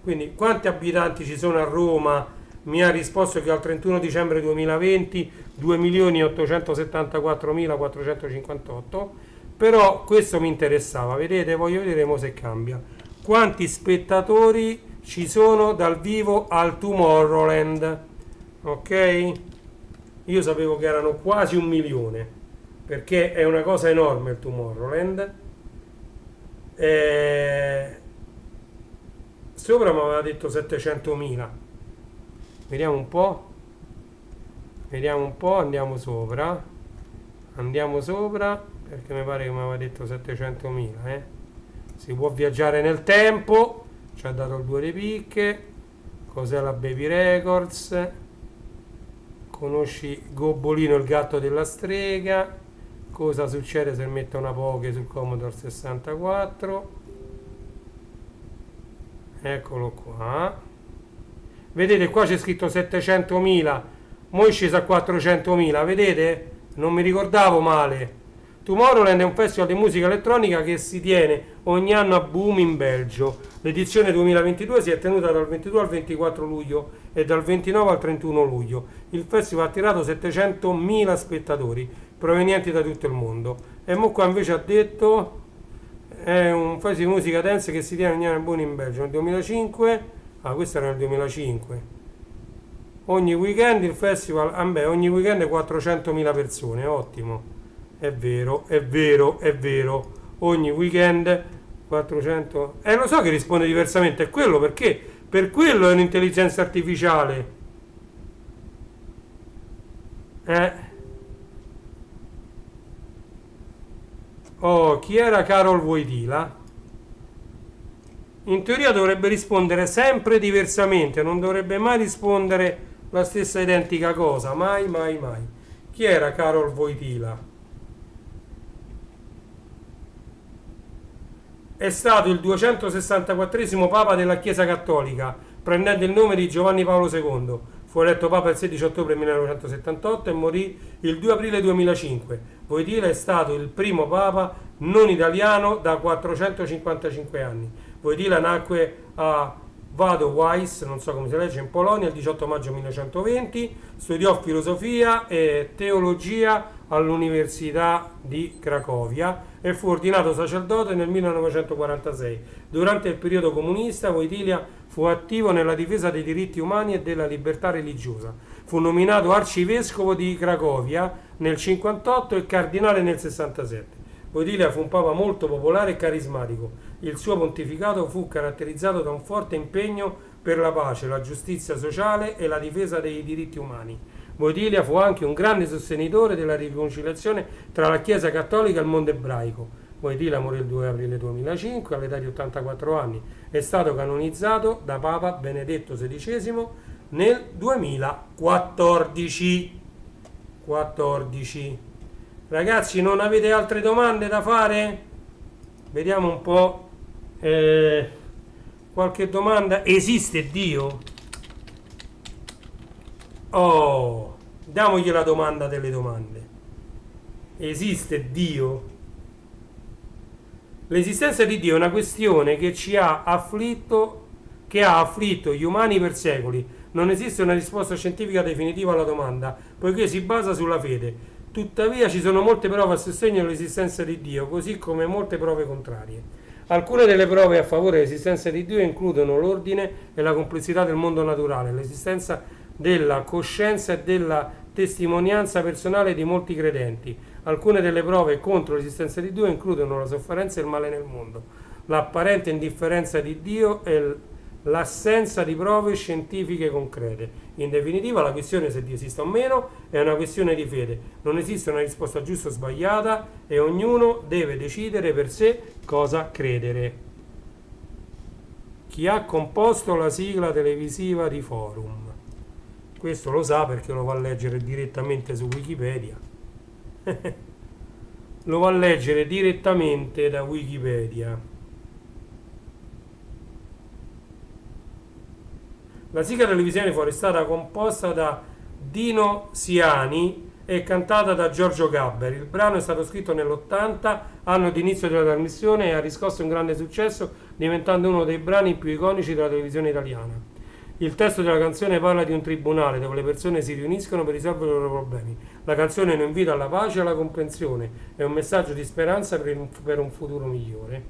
Quindi quanti abitanti ci sono a Roma? Mi ha risposto che al 31 dicembre 2020 2.874.458, però questo mi interessava, vedete, voglio vedere mo se cambia. Quanti spettatori ci sono dal vivo al Tomorrowland? Ok? Io sapevo che erano quasi 1 milione, perché è una cosa enorme il Tomorrowland. Sopra mi aveva detto 700.000. Vediamo un po', andiamo sopra, perché mi pare che mi aveva detto 700.000, Si può viaggiare nel tempo, ci ha dato il 2 di picche, cos'è la Baby Records, conosci Gobbolino il gatto della strega, cosa succede se metto una Poké sul Commodore 64, eccolo qua. Vedete qua c'è scritto 700.000, mo è sceso a 400.000, vedete? Non mi ricordavo male. Tomorrowland è un festival di musica elettronica che si tiene ogni anno a Boom in Belgio. L'edizione 2022 si è tenuta dal 22 al 24 luglio e dal 29 al 31 luglio. Il festival ha attirato 700.000 spettatori provenienti da tutto il mondo. E mo qua invece ha detto è un festival di musica dance che si tiene ogni anno a Boom in Belgio. Nel 2005, questo era nel 2005. Ogni weekend il festival, ogni weekend 400.000 persone, ottimo. È vero. Ogni weekend 400. Lo so che risponde diversamente, è quello perché per quello è un'intelligenza artificiale. Chi era Carol Wojtyla? In teoria dovrebbe rispondere sempre diversamente, non dovrebbe mai rispondere la stessa identica cosa, mai. Chi era Carol Wojtyla? È stato il 264esimo Papa della Chiesa Cattolica, prendendo il nome di Giovanni Paolo II. Fu eletto Papa il 16 ottobre 1978 e morì il 2 aprile 2005. Wojtyla è stato il primo Papa non italiano da 455 anni. Wojtyła nacque a Wadowice, non so come si legge, in Polonia il 18 maggio 1920, studiò filosofia e teologia all'Università di Cracovia e fu ordinato sacerdote nel 1946. Durante il periodo comunista, Wojtyła fu attivo nella difesa dei diritti umani e della libertà religiosa. Fu nominato arcivescovo di Cracovia nel 58 e cardinale nel 67. Wojtyła fu un papa molto popolare e carismatico. Il suo pontificato fu caratterizzato da un forte impegno per la pace, la giustizia sociale e la difesa dei diritti umani. Wojtyła fu anche un grande sostenitore della riconciliazione tra la Chiesa cattolica e il mondo ebraico. Wojtyła morì il 2 aprile 2005 all'età di 84 anni. È stato canonizzato da Papa Benedetto XVI nel 2014. Ragazzi, non avete altre domande da fare? Vediamo un po'. Qualche domanda? Esiste Dio? Oh, diamogli la domanda delle domande. Esiste Dio? L'esistenza di Dio è una questione che ha afflitto gli umani per secoli. Non esiste una risposta scientifica definitiva alla domanda, poiché si basa sulla fede. Tuttavia ci sono molte prove a sostegno dell'esistenza di Dio, così come molte prove contrarie. Alcune delle prove a favore dell'esistenza di Dio includono l'ordine e la complessità del mondo naturale, l'esistenza della coscienza e della testimonianza personale di molti credenti. Alcune delle prove contro l'esistenza di Dio includono la sofferenza e il male nel mondo, l'apparente indifferenza di Dio e l'assenza di prove scientifiche concrete. In definitiva, la questione se Dio esiste o meno è una questione di fede. Non esiste una risposta giusta o sbagliata e ognuno deve decidere per sé cosa credere. Chi ha composto la sigla televisiva di Forum? Questo lo sa perché lo va a leggere direttamente su Wikipedia. Lo va a leggere direttamente da Wikipedia. La sigla televisiva fuori è stata composta da Dino Siani e cantata da Giorgio Gabber. Il brano è stato scritto nell'80, anno di inizio della trasmissione, e ha riscosso un grande successo, diventando uno dei brani più iconici della televisione italiana. Il testo della canzone parla di un tribunale dove le persone si riuniscono per risolvere i loro problemi. La canzone è un invito alla pace e alla comprensione, è un messaggio di speranza per un futuro migliore.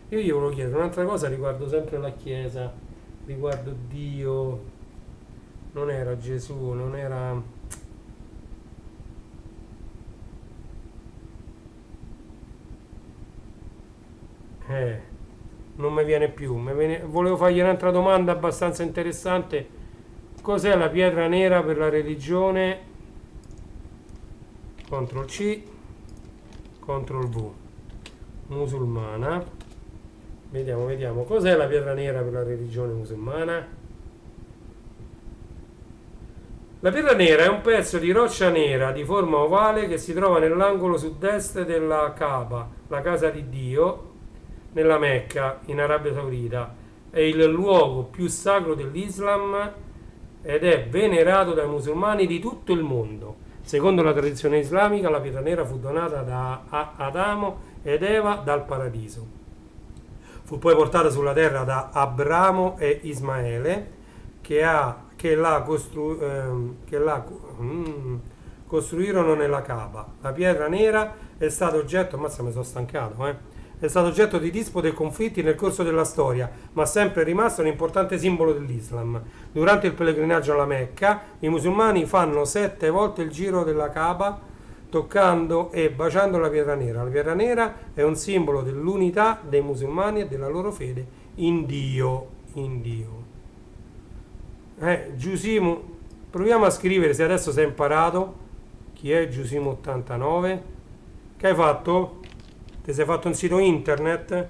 Io gli volevo chiedere un'altra cosa riguardo sempre la Chiesa. Riguardo Dio, non era Gesù, non era... non mi viene più. Volevo fargli un'altra domanda abbastanza interessante. Cos'è la pietra nera per la religione? Ctrl C, Ctrl V. Musulmana. Vediamo. Cos'è la pietra nera per la religione musulmana? La pietra nera è un pezzo di roccia nera di forma ovale che si trova nell'angolo sud-est della Kaaba, la casa di Dio, nella Mecca, in Arabia Saudita. È il luogo più sacro dell'Islam ed è venerato dai musulmani di tutto il mondo. Secondo la tradizione islamica, la pietra nera fu donata da Adamo ed Eva dal paradiso. Fu poi portata sulla terra da Abramo e Ismaele, che la costruirono nella Kaaba. La pietra nera è stato oggetto, ammazza mi sono stancato, è stato oggetto di dispute e conflitti nel corso della storia, ma sempre rimasto un importante simbolo dell'Islam. Durante il pellegrinaggio alla Mecca, i musulmani fanno 7 volte il giro della Kaaba, toccando e baciando la pietra nera. La pietra nera è un simbolo dell'unità dei musulmani e della loro fede in Dio. Giusimu, proviamo a scrivere, se adesso sei imparato chi è Giusimu89. Che hai fatto? Ti sei fatto un sito internet?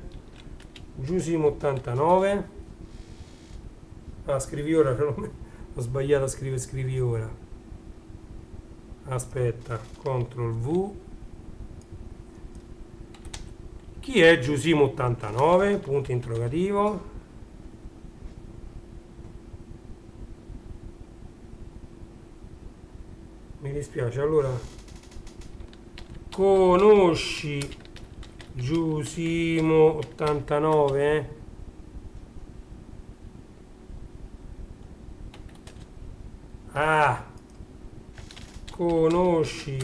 Giusimu89. Scrivi ora, ho sbagliato a scrivere, scrivi ora. Aspetta, Ctrl V. Chi è Giusimu89? Punto interrogativo. Mi dispiace, allora conosci Giusimo 89. Ah, conosci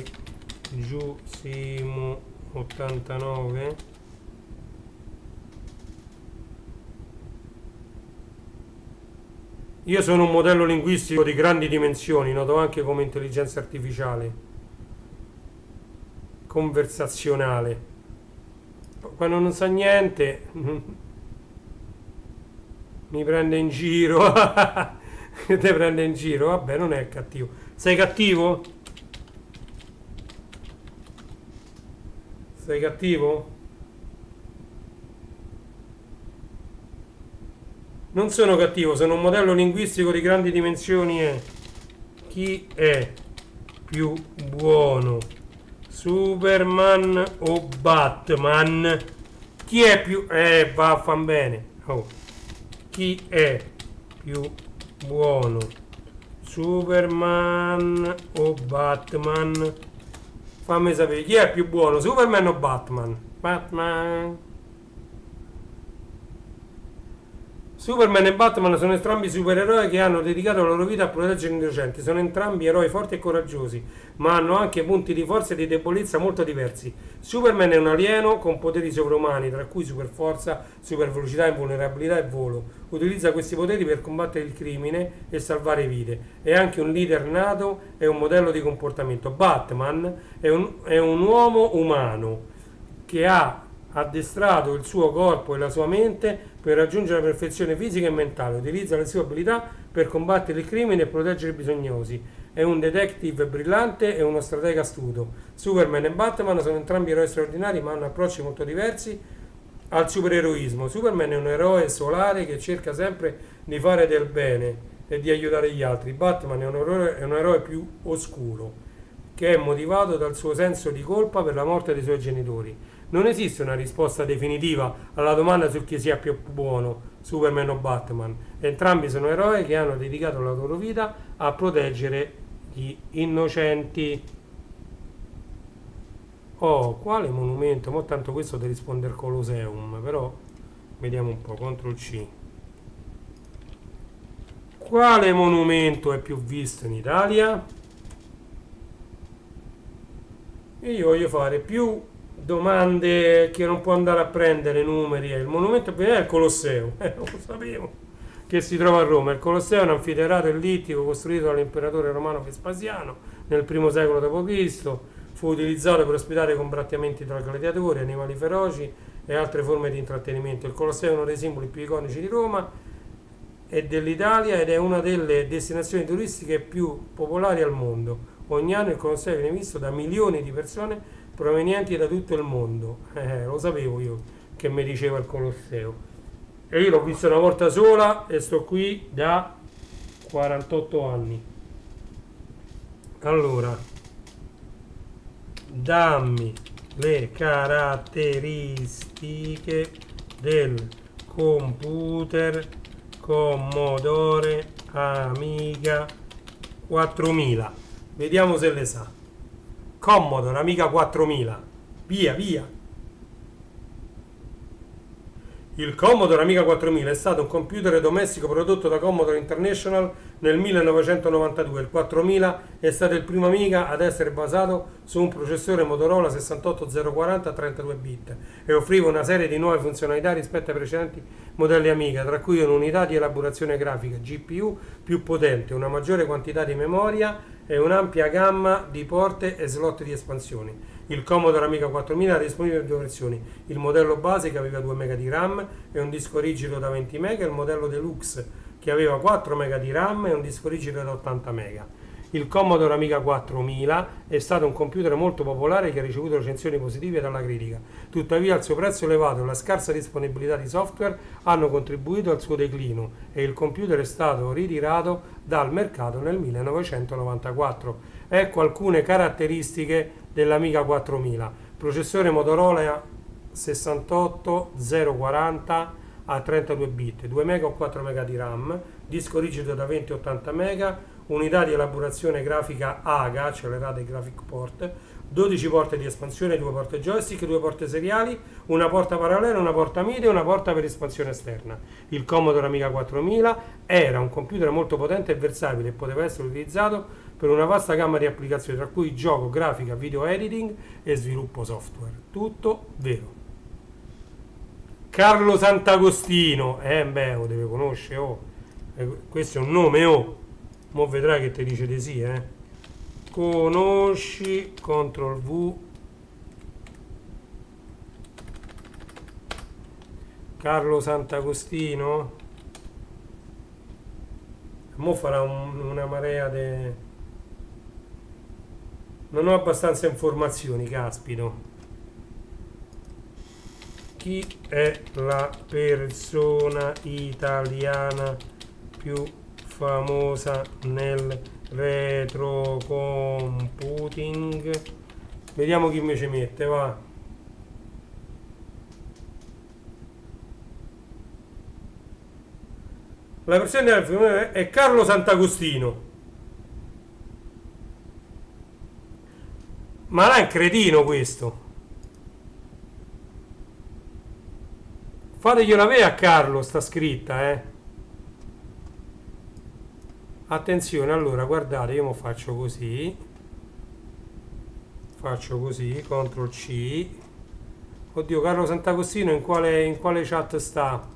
Giusimo 89? Io sono un modello linguistico di grandi dimensioni, noto anche come intelligenza artificiale, conversazionale. Quando non sa niente, mi prende in giro. Te prende in giro, vabbè, non è cattivo. Sei cattivo? Sei cattivo? Non sono cattivo, sono un modello linguistico di grandi dimensioni e chi è più buono? Superman o Batman? Chi è più... vaffan bene. Oh. Chi è più buono? Superman o Batman? Fammi sapere, chi è più buono? Superman o Batman? Batman. Superman e Batman sono entrambi supereroi che hanno dedicato la loro vita a proteggere gli innocenti. Sono entrambi eroi forti e coraggiosi, ma hanno anche punti di forza e di debolezza molto diversi. Superman è un alieno con poteri sovrumani, tra cui super forza, super velocità, invulnerabilità e volo. Utilizza questi poteri per combattere il crimine e salvare vite. È anche un leader nato e un modello di comportamento. Batman è un uomo umano che ha addestrato il suo corpo e la sua mente per raggiungere la perfezione fisica e mentale, utilizza le sue abilità per combattere il crimine e proteggere i bisognosi. È un detective brillante e uno stratega astuto. Superman e Batman sono entrambi eroi straordinari, ma hanno approcci molto diversi al supereroismo. Superman è un eroe solare che cerca sempre di fare del bene e di aiutare gli altri. Batman è un eroe più oscuro, che è motivato dal suo senso di colpa per la morte dei suoi genitori. Non esiste una risposta definitiva alla domanda su chi sia più buono, Superman o Batman. Entrambi sono eroi che hanno dedicato la loro vita a proteggere gli innocenti. Oh, quale monumento? Ma tanto questo deve rispondere Colosseum, però vediamo un po', CTRL C. Quale monumento è più visto in Italia? Io voglio fare più domande che non può andare a prendere numeri. Il monumento più è il Colosseo, lo sapevo, che si trova a Roma. Il Colosseo è un anfiteatro ellittico costruito dall'imperatore romano Vespasiano nel I secolo d.C. Fu utilizzato per ospitare combattimenti tra gladiatori, animali feroci e altre forme di intrattenimento. Il Colosseo è uno dei simboli più iconici di Roma e dell'Italia ed è una delle destinazioni turistiche più popolari al mondo. Ogni anno il Colosseo viene visto da milioni di persone provenienti da tutto il mondo. Lo sapevo io che mi diceva il Colosseo. E io l'ho visto una volta sola e sto qui da 48 anni. Allora, dammi le caratteristiche del computer Commodore Amiga 4000. Vediamo se le sa. Commodore Amiga 4000. Via, via. Il Commodore Amiga 4000 è stato un computer domestico prodotto da Commodore International nel 1992. Il 4000 è stato il primo Amiga ad essere basato su un processore Motorola 68040 a 32 bit e offriva una serie di nuove funzionalità rispetto ai precedenti modelli Amiga, tra cui un'unità di elaborazione grafica GPU più potente, una maggiore quantità di memoria e un'ampia gamma di porte e slot di espansione. Il Commodore Amiga 4000 era disponibile in due versioni: il modello base che aveva 2 MB di RAM e un disco rigido da 20 MB e il modello Deluxe che aveva 4 MB di RAM e un disco rigido da 80 MB. Il Commodore Amiga 4000 è stato un computer molto popolare che ha ricevuto recensioni positive dalla critica. Tuttavia il suo prezzo elevato e la scarsa disponibilità di software hanno contribuito al suo declino e il computer è stato ritirato dal mercato nel 1994. Ecco alcune caratteristiche dell'Amiga 4000. Processore Motorola 68040 a 32 bit, 2 MB o 4 MB di RAM, disco rigido da 20-80 MB, unità di elaborazione grafica AGA, Accelerated Graphic Port, 12 porte di espansione, 2 porte joystick, 2 porte seriali, una porta parallela, una porta MIDI e una porta per espansione esterna. Il Commodore Amiga 4000 era un computer molto potente e versatile e poteva essere utilizzato per una vasta gamma di applicazioni, tra cui gioco, grafica, video editing e sviluppo software. Tutto vero. Carlo Sant'Agostino, lo deve conoscere, oh. Questo è un nome, oh. Mo vedrai che ti dice di sì, Conosci, CTRL V. Carlo Sant'Agostino. Mo farà una marea di... Non ho abbastanza informazioni, caspito. Chi è la persona italiana più famosa nel retrocomputing? Vediamo chi mi ci mette, va. La persona italiana è Carlo Sant'Agostino. Ma là è un cretino questo. Fategliela vedere a Carlo, sta scritta, Attenzione, allora, guardate, io mo faccio così, CTRL C. Oddio, Carlo Sant'Agostino in quale chat sta?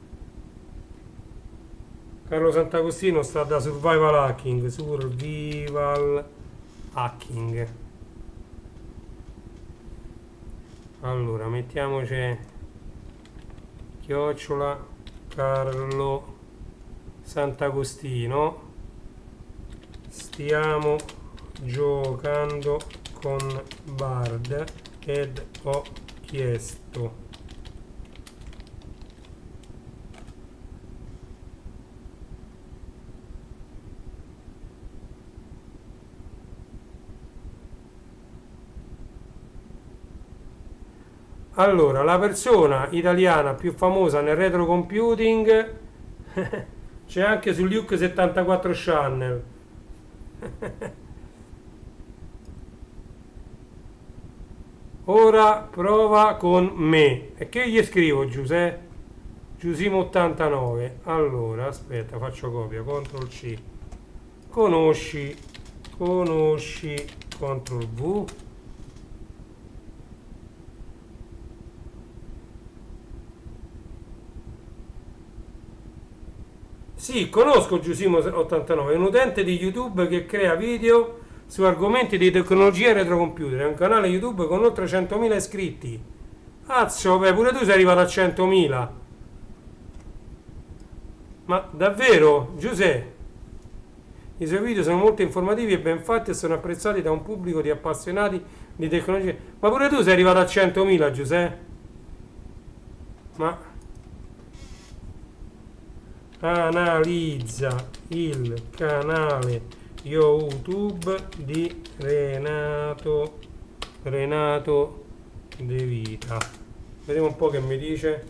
Carlo Sant'Agostino sta da Survival Hacking. Allora, mettiamoci chiocciola Carlo Sant'Agostino. Stiamo giocando con Bard ed ho chiesto allora la persona italiana più famosa nel retro computing c'è anche su Luke 74 Channel. Ora prova con me. E che gli scrivo, Giuseppe? Giusimo 89. Allora, aspetta, faccio copia, CTRL C. Conosci, CTRL V. Sì, conosco Giusimo 89, è un utente di YouTube che crea video su argomenti di tecnologia e retrocomputer. È un canale YouTube con oltre 100.000 iscritti. Cazzo, beh, pure tu sei arrivato a 100.000. Ma davvero, Giuseppe? I suoi video sono molto informativi e ben fatti e sono apprezzati da un pubblico di appassionati di tecnologia. Ma pure tu sei arrivato a 100.000, Giuseppe? Ma... analizza il canale YouTube di Renato De Vita. Vediamo un po' che mi dice.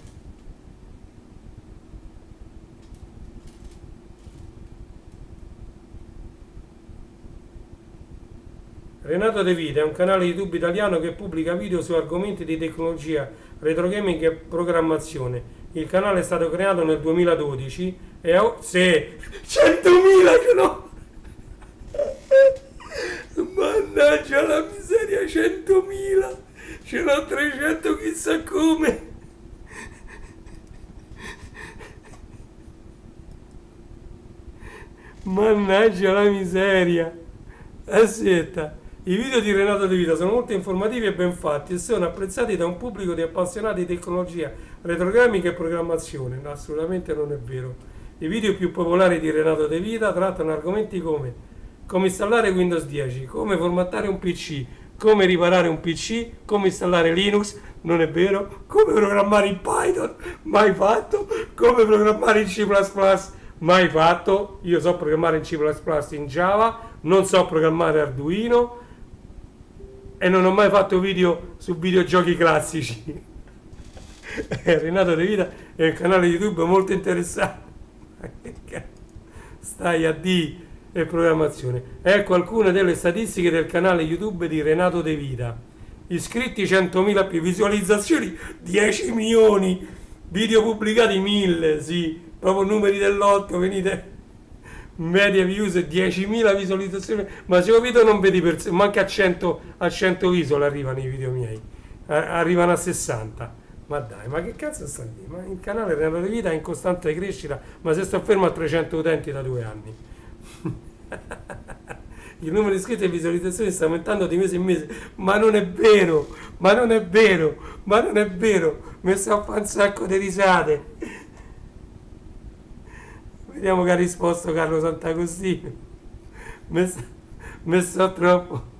Renato De Vita è un canale YouTube italiano che pubblica video su argomenti di tecnologia, retrogaming e programmazione. Il canale è stato creato nel 2012 e ha... Sì, 100.000 ce l'ho! Mannaggia la miseria, 100.000! Ce l'ho 300 chissà come! Mannaggia la miseria! Aspetta! I video di Renato De Vita sono molto informativi e ben fatti e sono apprezzati da un pubblico di appassionati di tecnologia, retrogrammica e programmazione. No, assolutamente non è vero. I video più popolari di Renato De Vita trattano argomenti come installare Windows 10, come formattare un PC, come riparare un PC, come installare Linux, non è vero, come programmare in Python, mai fatto, come programmare in C++, mai fatto. Io so programmare in C++, in Java, non so programmare Arduino e non ho mai fatto video su videogiochi classici. Renato De Vita è un canale YouTube molto interessante. Stai a D. e programmazione. Ecco alcune delle statistiche del canale YouTube di Renato De Vita. Iscritti 100.000 più, visualizzazioni 10 milioni, video pubblicati 1000, sì, proprio numeri dell'otto, venite, media views 10.000 visualizzazioni, ma se ho video non vedi manca a 100 visual arrivano i video miei, arrivano a 60. Ma dai, ma che cazzo sta lì? Ma il canale Renato De Vita è in costante crescita, ma se sto fermo a 300 utenti da 2 anni. Il numero di iscritti e visualizzazioni sta aumentando di mese in mese, ma non è vero, ma non è vero, ma non è vero, mi sta a fare un sacco di risate. Vediamo che ha risposto Carlo Sant'Agostino. Mi sto troppo.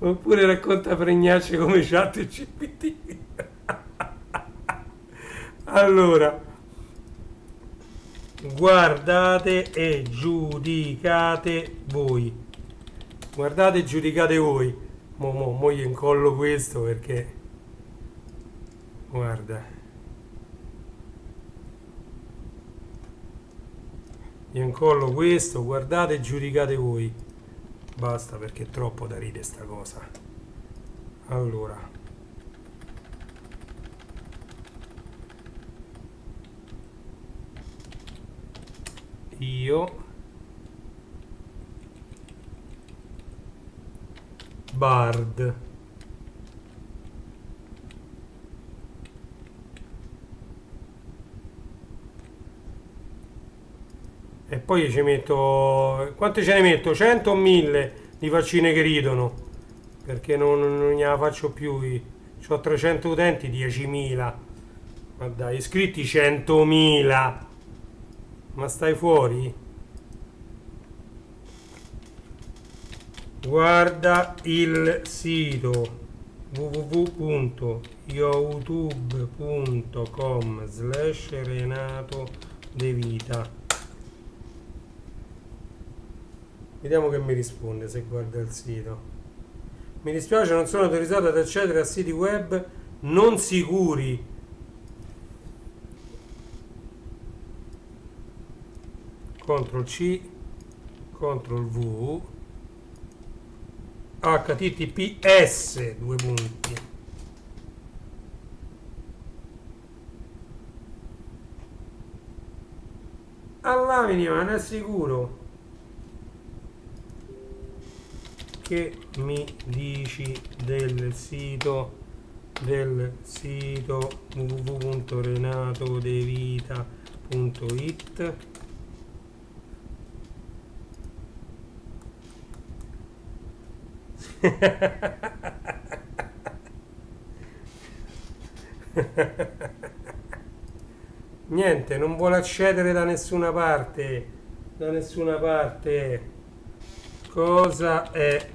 Oppure racconta pregnacce come chat GPT. Allora, guardate e giudicate voi. Guardate e giudicate voi. Mo io incollo questo perché... Guarda. Io incollo questo, guardate e giudicate voi. Basta perché è troppo da ridere sta cosa. Allora. Io Bard e poi ci metto, quante ce ne metto? 100 o 1000 di faccine che ridono perché non ne la faccio più. Ho 300 utenti, 10.000, ma dai, iscritti 100.000, ma stai fuori? Guarda il sito www.youtube.com/Renato De Vita. Vediamo che mi risponde se guarda il sito. Mi dispiace, non sono autorizzato ad accedere a siti web non sicuri. CTRL C, CTRL V, HTTPS, due punti. Alla minima, non è sicuro. Che mi dici del sito www.renatodevita.it? Niente, non vuole accedere da nessuna parte. Da nessuna parte. Cosa è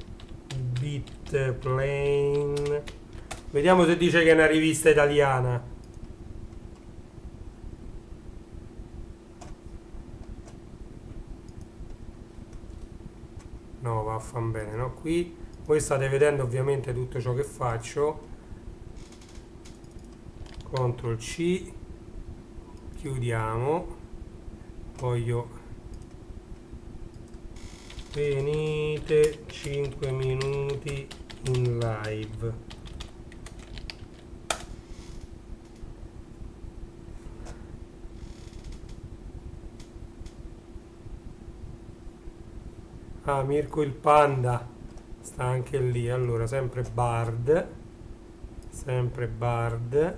Bitplane? Vediamo se dice che è una rivista italiana. No, vaffanbene, no? Qui voi state vedendo ovviamente tutto ciò che faccio. CTRL C, chiudiamo. Voglio venite 5 minuti in live. Ah, Mirko il Panda sta anche lì. Allora, sempre Bard. Sempre Bard.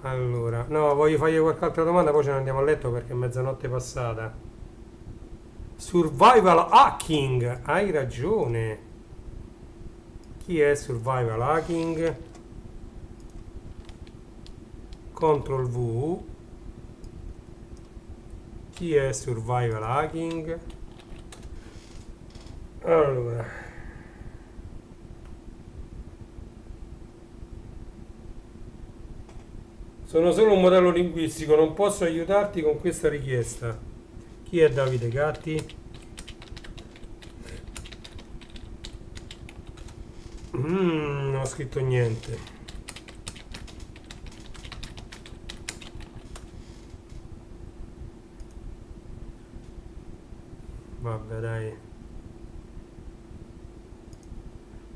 Allora, no, voglio fargli qualche altra domanda, poi ce ne andiamo a letto perché è mezzanotte passata. Survival hacking, hai ragione. Chi è survival hacking? CTRL V. Chi è survival hacking? Allora, sono solo un modello linguistico, non posso aiutarti con questa richiesta. Chi è Davide Gatti? Non ho scritto niente. vabbè, dai.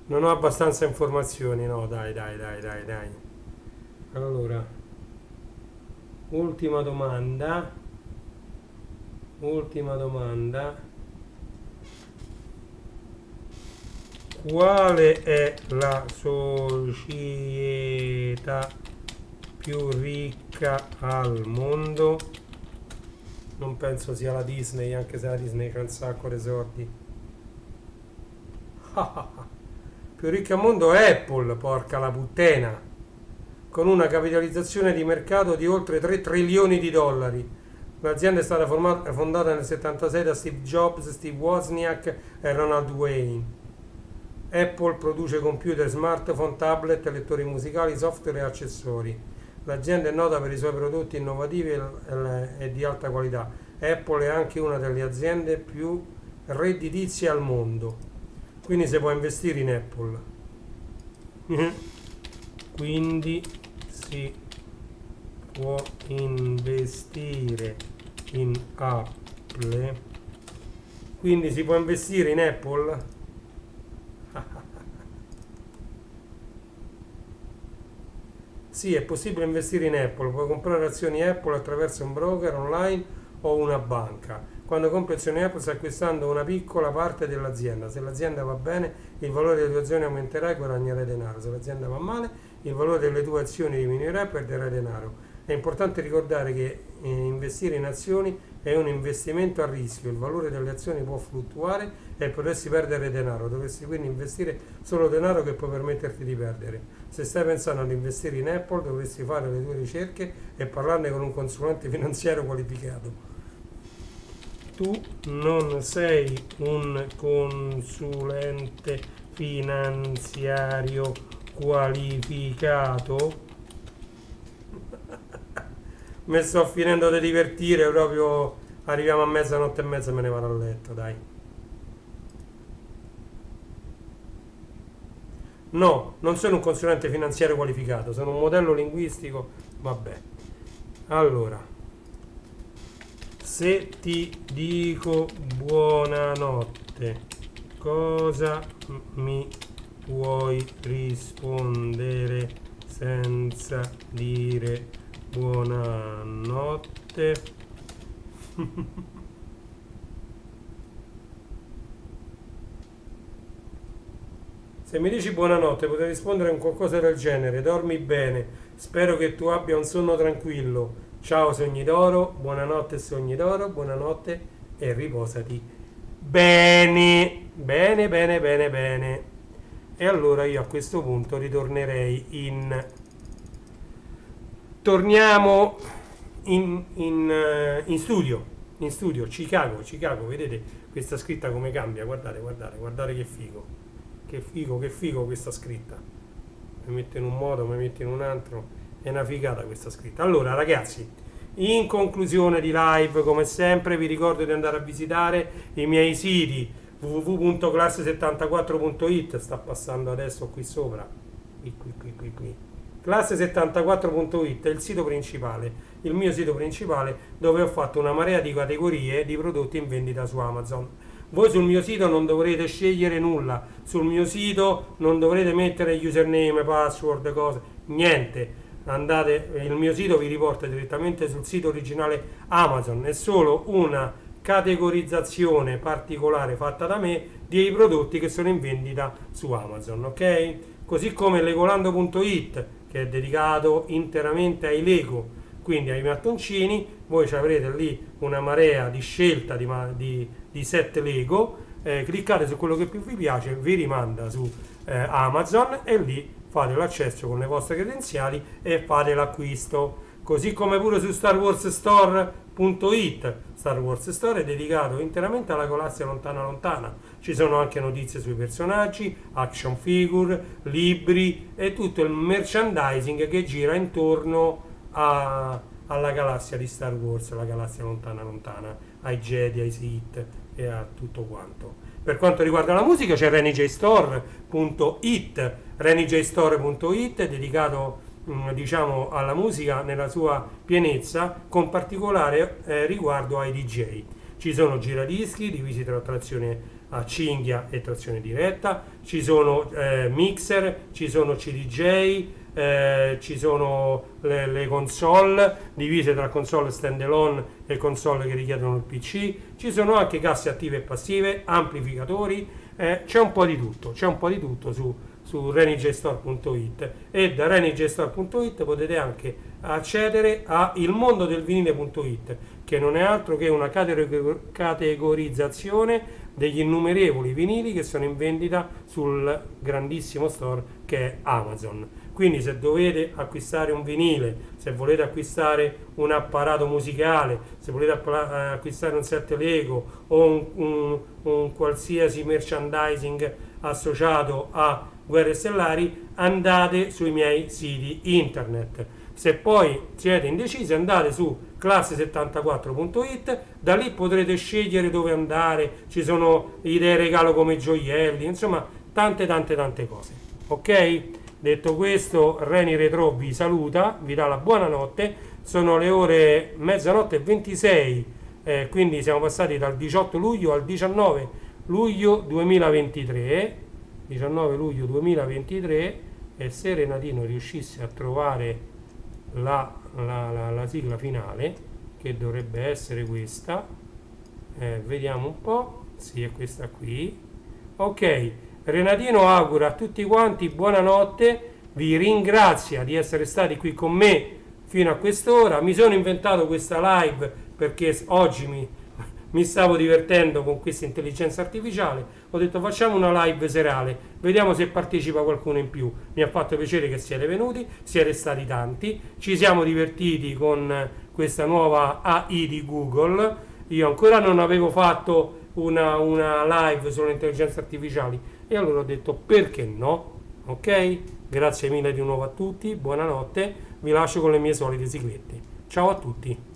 Non ho abbastanza informazioni, no, dai, dai, dai, dai, dai. Allora, ultima domanda. Ultima domanda. Qual è la società più ricca al mondo? Non penso sia la Disney, anche se la Disney c'ha un sacco di soldi. Più ricca al mondo è Apple, porca la puttana, con una capitalizzazione di mercato di oltre 3 trilioni di dollari. L'azienda è stata fondata nel 76 da Steve Jobs, Steve Wozniak e Ronald Wayne. Apple produce computer, smartphone, tablet, lettori musicali, software e accessori. L'azienda è nota per i suoi prodotti innovativi e di alta qualità. Apple è anche una delle aziende più redditizie al mondo. Quindi si può investire in Apple. Quindi si può investire in Apple. Quindi si può investire in Apple. Sì, è possibile investire in Apple, puoi comprare azioni Apple attraverso un broker online o una banca. Quando compri azioni Apple stai acquistando una piccola parte dell'azienda. Se l'azienda va bene, il valore delle tue azioni aumenterà e guadagnerai denaro. Se l'azienda va male, il valore delle tue azioni diminuirà e perderai denaro. È importante ricordare che investire in azioni è un investimento a rischio, il valore delle azioni può fluttuare e potresti perdere denaro, dovresti quindi investire solo denaro che può permetterti di perdere. Se stai pensando ad investire in Apple dovresti fare le tue ricerche e parlarne con un consulente finanziario qualificato. Tu non sei un consulente finanziario qualificato? Mi sto finendo di divertire, proprio arriviamo a mezzanotte e mezza e me ne vado a letto, dai. No, non sono un consulente finanziario qualificato, sono un modello linguistico, vabbè. Allora, se ti dico buonanotte, cosa mi puoi rispondere senza dire buonanotte? Se mi dici buonanotte potrei rispondere con qualcosa del genere: dormi bene, spero che tu abbia un sonno tranquillo. Ciao sogni d'oro, buonanotte sogni d'oro, buonanotte e riposati bene, bene, bene, bene, bene. E allora io a questo punto ritornerei in... Torniamo in studio, Chicago, vedete questa scritta come cambia? Guardate, guardate, guardate che figo questa scritta. Mi metto in un modo, mi metto in un altro, è una figata questa scritta. Allora ragazzi, in conclusione di live, come sempre vi ricordo di andare a visitare i miei siti www.classe74.it, sta passando adesso qui sopra, qui. Classe74.it è il sito principale, il mio sito principale, dove ho fatto una marea di categorie di prodotti in vendita su Amazon. Voi sul mio sito non dovrete scegliere nulla, sul mio sito non dovrete mettere username, password, cose, niente. Andate, il mio sito vi riporta direttamente sul sito originale Amazon, è solo una categorizzazione particolare fatta da me dei prodotti che sono in vendita su Amazon, ok? Così come legolando.it, che è dedicato interamente ai Lego, quindi ai mattoncini. Voi avrete lì una marea di scelta di set Lego, cliccate su quello che più vi piace, vi rimanda su Amazon e lì fate l'accesso con le vostre credenziali e fate l'acquisto. Così come pure su StarWarsStore.it. Star Wars Store è dedicato interamente alla galassia lontana lontana. Ci sono anche notizie sui personaggi, action figure, libri e tutto il merchandising che gira intorno alla galassia di Star Wars, la galassia lontana lontana, ai Jedi, ai Sith e a tutto quanto. Per quanto riguarda la musica c'è RennyJStore.it. RennyJStore.it è dedicato diciamo alla musica nella sua pienezza, con particolare riguardo ai DJ. Ci sono giradischi divisi tra trazione a cinghia e trazione diretta, ci sono mixer, ci sono CDJ, ci sono le console divise tra console standalone e console che richiedono il PC, ci sono anche casse attive e passive, amplificatori, c'è un po' di tutto, su renigestore.it, e da renigestore.it potete anche accedere a ilmondodelvinile.it, che non è altro che una categorizzazione degli innumerevoli vinili che sono in vendita sul grandissimo store che è Amazon. Quindi se dovete acquistare un vinile, se volete acquistare un apparato musicale, se volete acquistare un set Lego o un qualsiasi merchandising associato a Guerre Stellari, andate sui miei siti internet. Se poi siete indecisi, andate su classe74.it, da lì potrete scegliere dove andare, ci sono idee regalo come gioielli, insomma tante cose. Ok? Detto questo, Reni Retro vi saluta, vi dà la buonanotte, sono le ore mezzanotte e 26, quindi siamo passati dal 18 luglio al 19 luglio 2023, 19 luglio 2023, e se Renatino riuscisse a trovare la sigla finale, che dovrebbe essere questa, vediamo un po', sì, è questa qui. Ok, Renatino augura a tutti quanti buonanotte, vi ringrazia di essere stati qui con me fino a quest'ora. Mi sono inventato questa live perché oggi mi stavo divertendo con questa intelligenza artificiale, ho detto facciamo una live serale, vediamo se partecipa qualcuno in più. Mi ha fatto piacere che siete venuti, siete stati tanti, ci siamo divertiti con questa nuova AI di Google. Io ancora non avevo fatto una live sulle intelligenze artificiali e allora ho detto perché no, ok? Grazie mille di nuovo a tutti, buonanotte, vi lascio con le mie solite siglette. Ciao a tutti.